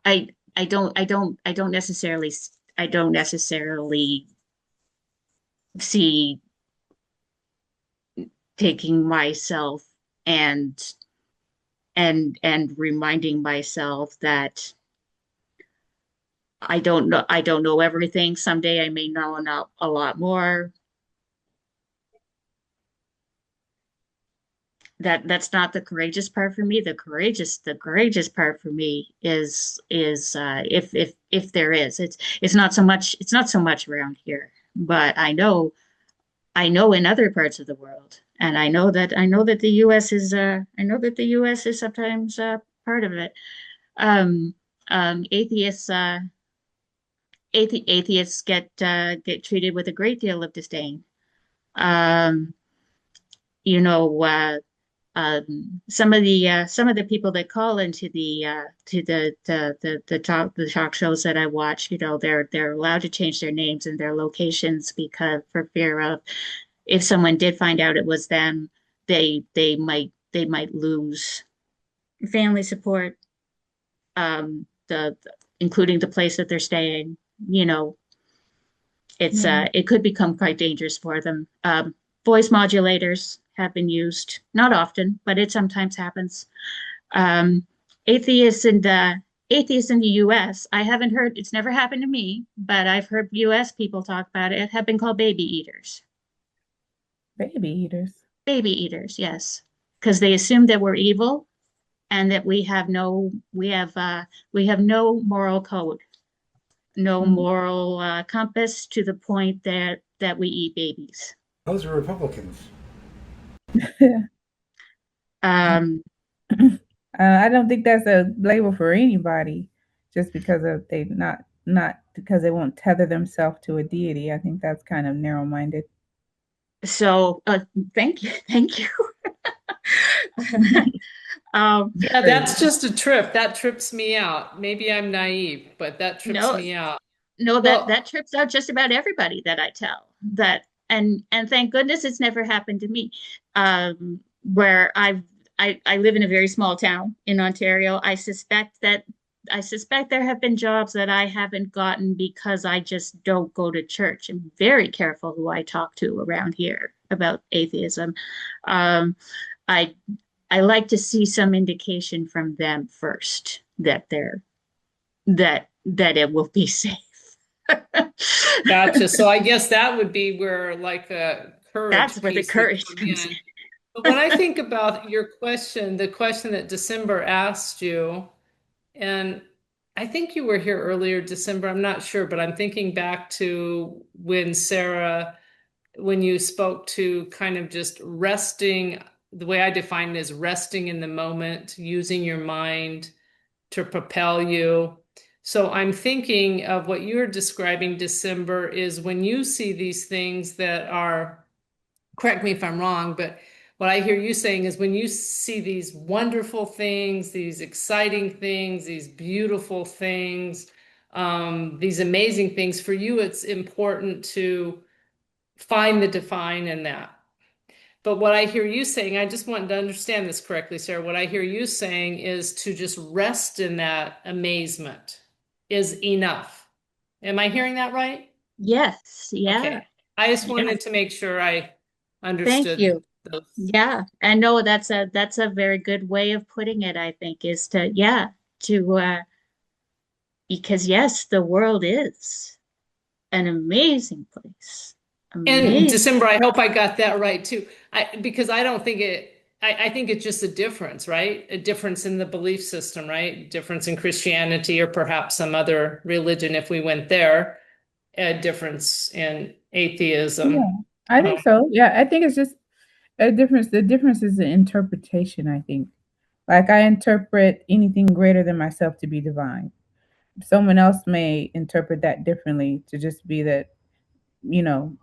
I don't necessarily see taking myself and and reminding myself that I don't know everything. Someday I may know a lot more. That's not the courageous part for me. The courageous part for me is if there is. It's not so much around here, but I know in other parts of the world, and I know that the U.S. is I know that the U.S. is sometimes part of it. Um, atheists atheists get treated with a great deal of disdain. Um, you know, Some of the people that call into the talk shows that I watch, they're allowed to change their names and their locations because for fear of if someone did find out it was them, they might lose family support, the including the place that they're staying. It could become quite dangerous for them. Voice modulators have been used, not often, but it sometimes happens. Um, atheists in the U.S. I haven't heard. It's never happened to me, but I've heard U.S. people talk about it. Have been called baby eaters. Baby eaters. Baby eaters, yes, because they assume that we're evil and that we have no moral code, no moral compass to the point that we eat babies. Those are Republicans. I don't think that's a label for anybody, just because they not because they won't tether themselves to a deity. I think that's kind of narrow-minded. So, thank you. Yeah, that's just a trip. That trips me out. Maybe I'm naive, but that trips me out. No, that trips out just about everybody that I tell that, and thank goodness it's never happened to me. Where I live in a very small town in Ontario. I suspect there have been jobs that I haven't gotten because I just don't go to church. I'm very careful who I talk to around here about atheism. I like to see some indication from them first that it will be safe. Gotcha. So I guess that would be where courage. That's where the courage comes in. But when I think about your question, the question that December asked you, and I think you were here earlier, December, I'm not sure, but I'm thinking back to when you spoke to kind of just resting, the way I define it is resting in the moment, using your mind to propel you. So I'm thinking of what you're describing, December, is when you see these things that are, correct me if I'm wrong, but what I hear you saying is when you see these wonderful things, these exciting things, these beautiful things, these amazing things, for you, it's important to find the divine in that. But what I hear you saying, I just wanted to understand this correctly, Sarah. What I hear you saying is to just rest in that amazement is enough. Am I hearing that right? Yes. Yeah. Okay. I just wanted to make sure I understood. Thank you. Yeah. And no, that's a very good way of putting it, I think, is because yes, the world is an amazing place. Amazing. And December, I hope I got that right too. Because I don't think I think it's just a difference, right? A difference in the belief system, right? Difference in Christianity or perhaps some other religion if we went there. A difference in atheism. Yeah, I think so. Yeah, I think it's just a difference. The difference is the interpretation, I think. Like I interpret anything greater than myself to be divine. Someone else may interpret that differently to just be that,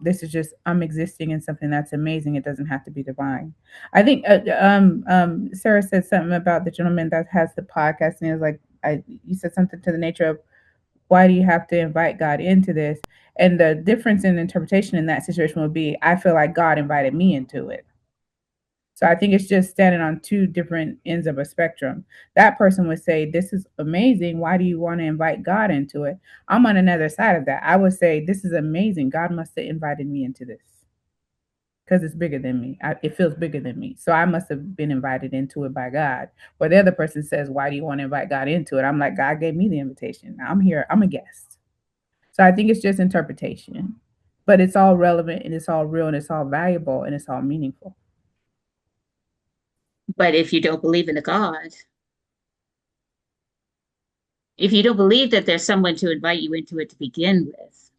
this is just I'm existing in something that's amazing. It doesn't have to be divine. I think Sarah said something about the gentleman that has the podcast, and it was like you said something to the nature of, why do you have to invite God into this? And the difference in interpretation in that situation would be, I feel like God invited me into it. So I think it's just standing on two different ends of a spectrum. That person would say, this is amazing. Why do you want to invite God into it? I'm on another side of that. I would say, this is amazing. God must have invited me into this because it's bigger than me. It feels bigger than me. So I must have been invited into it by God. But the other person says, why do you want to invite God into it? I'm like, God gave me the invitation. I'm here. I'm a guest. So I think it's just interpretation. But it's all relevant and it's all real and it's all valuable and it's all meaningful. But if you don't believe in a God, if you don't believe that there's someone to invite you into it to begin with,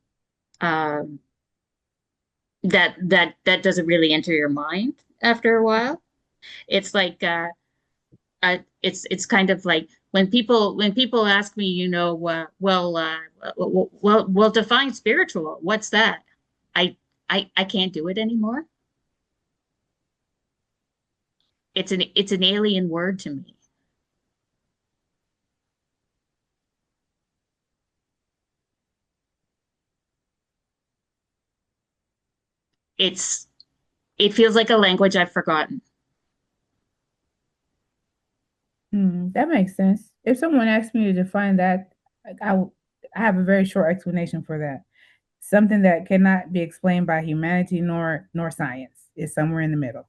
that doesn't really enter your mind after a while. It's like it's kind of like when people ask me, well, define spiritual. What's that? I can't do it anymore. it's an alien word to me. It's it feels like a language I've forgotten. That makes sense. If someone asked me to define that, like, I have a very short explanation for that. Something that cannot be explained by humanity nor science is somewhere in the middle.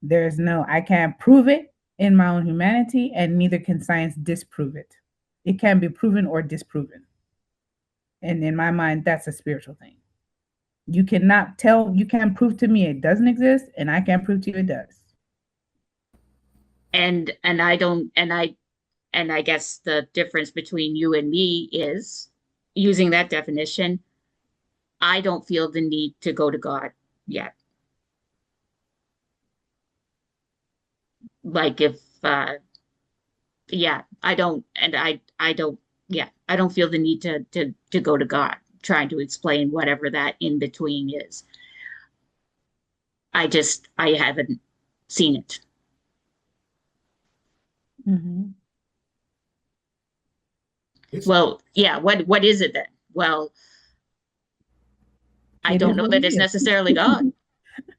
There's no, I can't prove it in my own humanity, and neither can science disprove it. It can be proven or disproven. And in my mind, that's a spiritual thing. You can't prove to me it doesn't exist, and I can't prove to you it does. And I don't and I guess the difference between you and me is using that definition, I don't feel the need to go to God yet. Like if yeah, I don't and I don't yeah, I don't feel the need to go to God trying to explain whatever that in between is. I haven't seen it. Mm-hmm. Well, yeah, what is it then? Well, I It don't is know what that it it's is. necessarily God.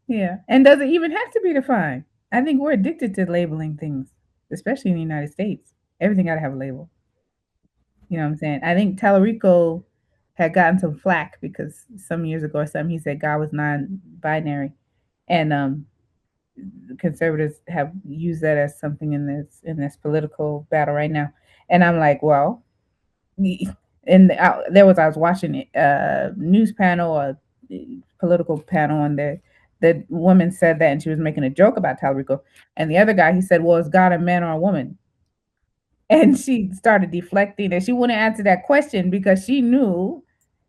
Yeah. And does it even have to be defined? I think we're addicted to labeling things, especially in the United States. Everything got to have a label. You know what I'm saying? I think Tallarico had gotten some flack because some years ago or something, he said God was non-binary. And conservatives have used that as something in this political battle right now. And I'm like, well, and I was watching a news panel, a political panel, and the woman said that, and she was making a joke about Tallarico, and the other guy, he said, well, is God a man or a woman? And she started deflecting, and she wouldn't answer that question because she knew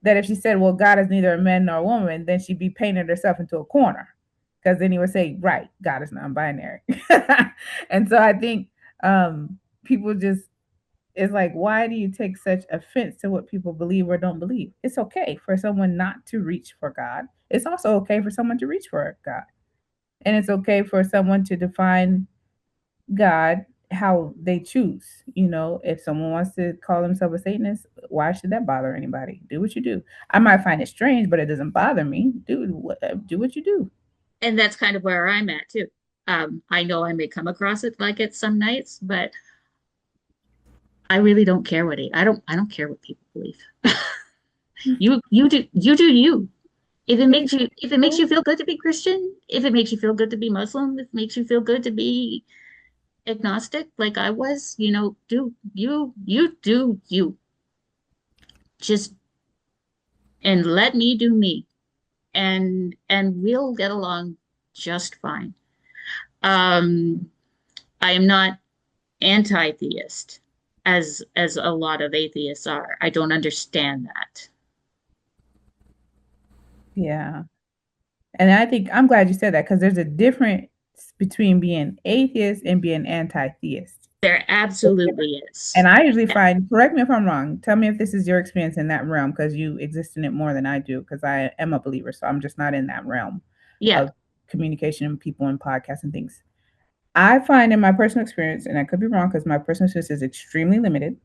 that if she said, well, God is neither a man nor a woman, then she'd be painting herself into a corner, because then he would say, right, God is non-binary. And so I think people just, it's like, why do you take such offense to what people believe or don't believe? It's okay for someone not to reach for God. It's also okay for someone to reach for God. And it's okay for someone to define God how they choose. You know, if someone wants to call themselves a Satanist, why should that bother anybody? Do what you do. I might find it strange, but it doesn't bother me. Do what you do. And that's kind of where I'm at too. I know I may come across it like it some nights, but I really don't care I don't care what people believe. You do you. If it makes you feel good to be Christian, if it makes you feel good to be Muslim, if it makes you feel good to be agnostic like I was, do you do you. Just and let me do me. And we'll get along just fine. I am not anti-theist as a lot of atheists are. I don't understand that. Yeah. And I think I'm glad you said that, because there's a difference between being atheist and being anti-theist. There absolutely is. And I usually find, correct me if I'm wrong, tell me if this is your experience in that realm, because you exist in it more than I do, because I am a believer, so I'm just not in that realm Yeah. of communication and people and podcasts and things. I find in my personal experience, and I could be wrong because my personal experience is extremely limited,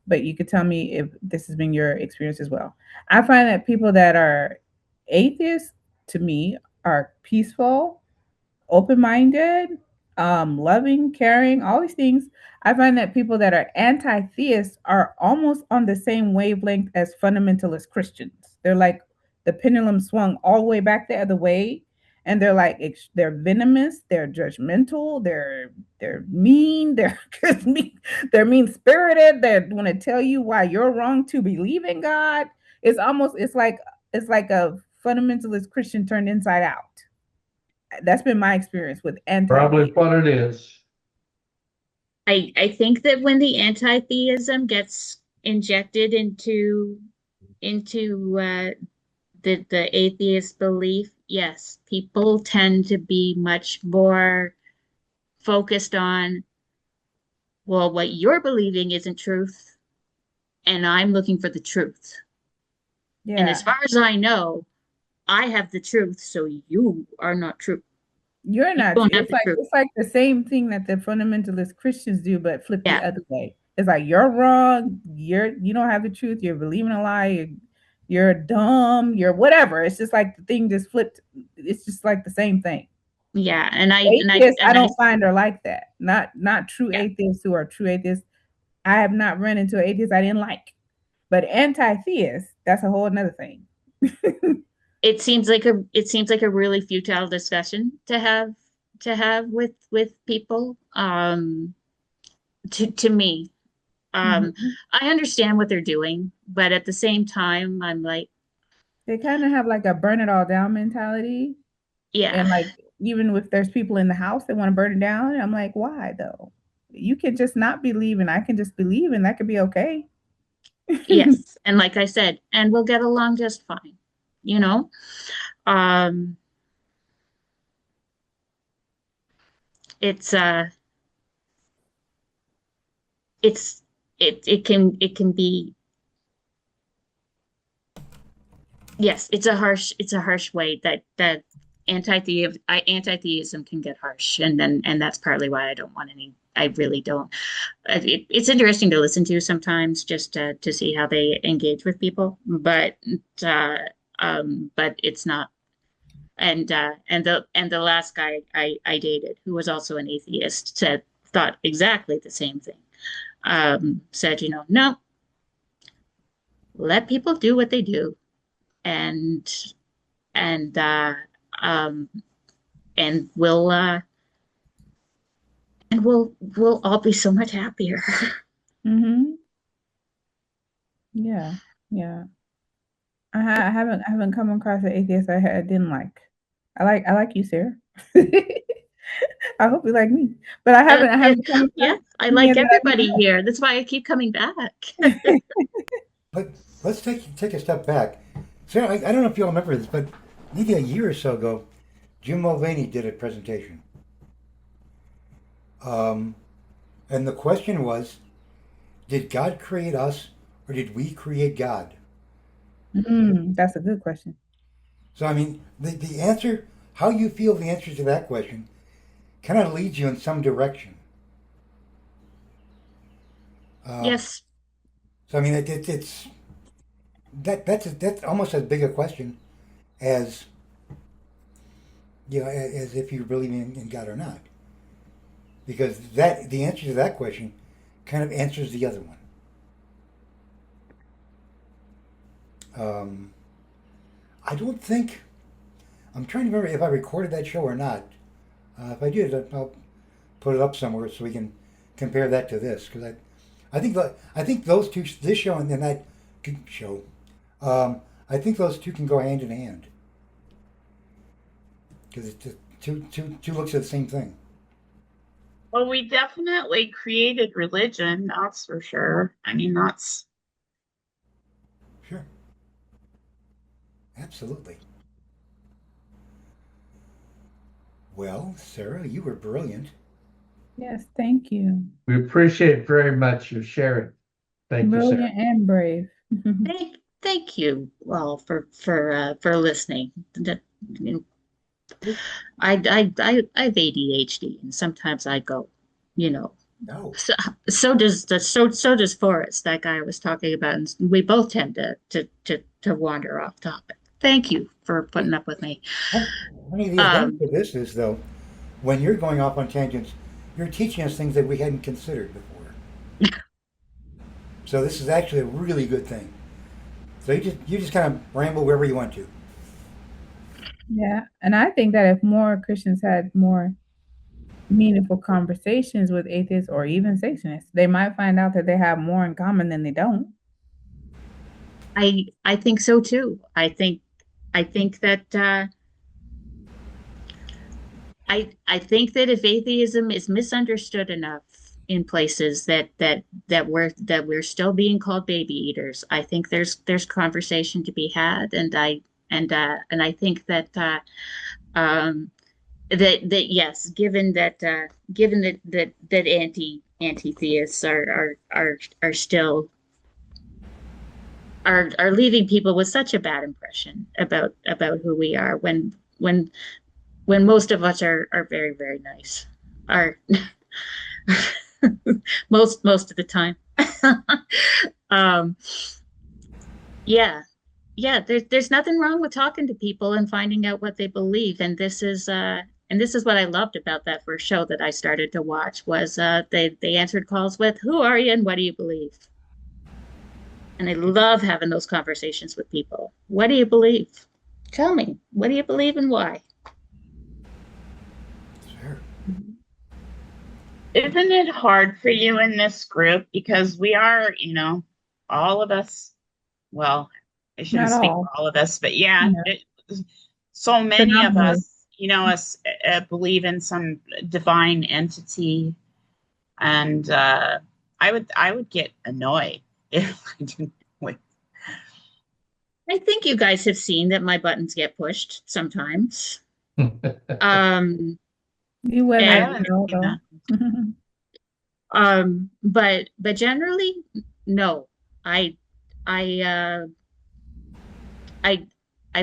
but you could tell me if this has been your experience as well. I find that people that are atheists, to me, are peaceful, open-minded, loving, caring, all these things. I find that people that are anti-theists are almost on the same wavelength as fundamentalist Christians. They're like the pendulum swung all the way back the other way, and they're like they're venomous, they're judgmental, they're mean, they're mean-spirited. They want to tell you why you're wrong to believe in God. It's like a fundamentalist Christian turned inside out. That's been my experience with Probably anti-theism. what it is. I think that when the anti-theism gets injected into the atheist belief, yes, people tend to be much more focused on, well, what you're believing isn't truth, and I'm looking for the truth. And as Yeah. far as I know, I have the truth, so you are not true. You're You not. don't have the truth. It's like the same thing that the fundamentalist Christians do, but flip the Yeah. other way. It's like you're wrong. You don't have the truth. You're believing a lie. You're dumb. You're whatever. It's just like the thing just flipped. It's just like the same thing. Yeah. Atheists, I don't find are like that. Not true Yeah. atheists who are true atheists. I have not run into an atheist I didn't like. But anti-theist, that's a whole another thing. It seems like a really futile discussion to have with people. To me, Mhm. I understand what they're doing, but at the same time, I'm like, They kind of have like a burn it all down mentality. yeah, And like, even if there's people in the house that want to burn it down, I'm like, why though? You can just not believe and I can just believe and that could be okay. yes. And like I said, and we'll get along just fine, you know? Um, it's it's it can be, yes, it's a harsh way that anti-theism can get harsh, and that's partly why I don't want any. I really don't. It's interesting to listen to sometimes, just to see how they engage with people, uh, but it's not. And the last guy I dated, who was also an atheist, thought exactly the same thing. Said, no, let people do what they do, and and uh, um, and we'll all be so much happier. Mm-hmm. Yeah. Yeah. I haven't come across an atheist I didn't like. I like you, Sarah. I hope you like me. But I haven't come Yeah, across I any like that I everybody didn't here. That's why I keep coming back. But let's take a step back. Sarah, I don't know if you all remember this, but maybe a year or so ago, Jim Mulvaney did a presentation. And the question was, did God create us or did we create God? like. That's a good question. So, I mean, the answer, how you feel the answer to that question kind of leads you in some direction. Yes. So, I mean, it's that's almost as big a question as as if you believe in God or not, because the answer to that question kind of answers the other one. I don't think I'm trying to remember if I recorded that show or not. If I did, I'll put it up somewhere so we can compare that to this, because I think those two, this show and that show, I think those two can go hand in hand because it's just two looks at the same thing. Well, we definitely created religion, that's for sure. I mean, that's Sure, absolutely. Well, Sarah, you were brilliant. Yes, thank you. We appreciate very much your sharing. Thank you, Sarah. Brilliant and brave. Thank you all for listening. You know, I have ADHD, and sometimes I go, No, so does Forrest, that guy I was talking about, and we both tend to wander off topic. Thank you for putting up with me. I mean, the advantage of this is though, when you're going off on tangents, you're teaching us things that we hadn't considered before. So this is actually a really good thing. So you just kind of ramble wherever you want to. Yeah, and I think that if more Christians had more meaningful conversations with atheists or even Satanists, they might find out that they have more in common than they don't. I think so too. I think that I think that if atheism is misunderstood enough in places that we're still being called baby eaters, I think there's conversation to be had, and I think um, that yes, given that anti-theists are still are leaving people with such a bad impression about who we are, when when most of us are very, very nice. Are most of the time. um, yeah, yeah. There's nothing wrong with talking to people and finding out what they believe. And this is what I loved about that first show that I started to watch was they answered calls with, "Who are you and what do you believe?" And I love having those conversations with people. What do you believe? Tell me, what do you believe and why? Sure. Isn't it hard for you in this group? Because we are, all of us, well, I shouldn't Not speak all. for all of us, but yeah, Yeah. so many of Predominantly. us, believe in some divine entity. And I would get annoyed if I didn't win. I think you guys have seen that my buttons get pushed sometimes. You I weather haven't it well, seen that. though. But generally, no. I I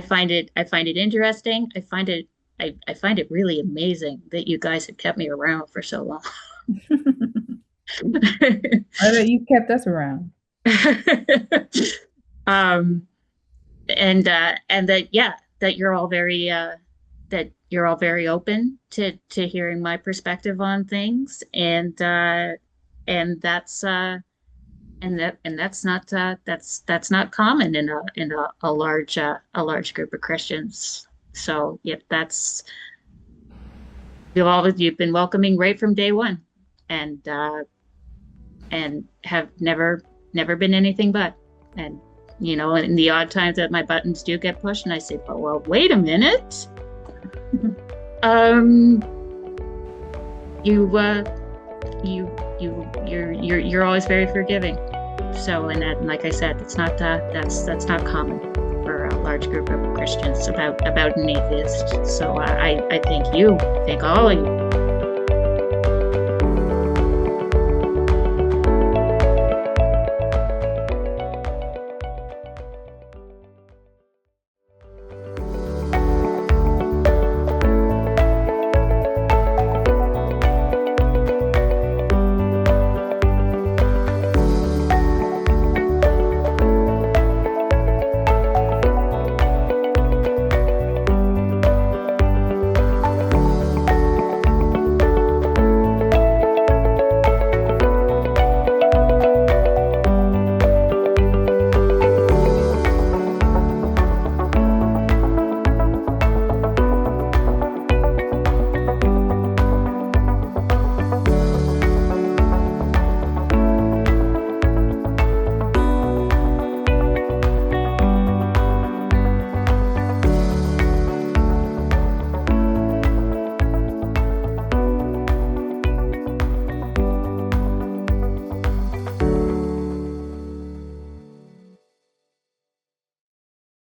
find it interesting. I find it really amazing that you guys have kept me around for so long. I bet you kept us around. And that you're all very open to hearing my perspective on things, and that's not common in a large group of Christians. So yeah, you've been welcoming right from day one, and have never been anything but. And in the odd times that my buttons do get pushed, and I say, "But well, wait a minute." You're always very forgiving. So, and that, like I said, that's not not common for a large group of Christians about an atheist. So I thank you, thank all of you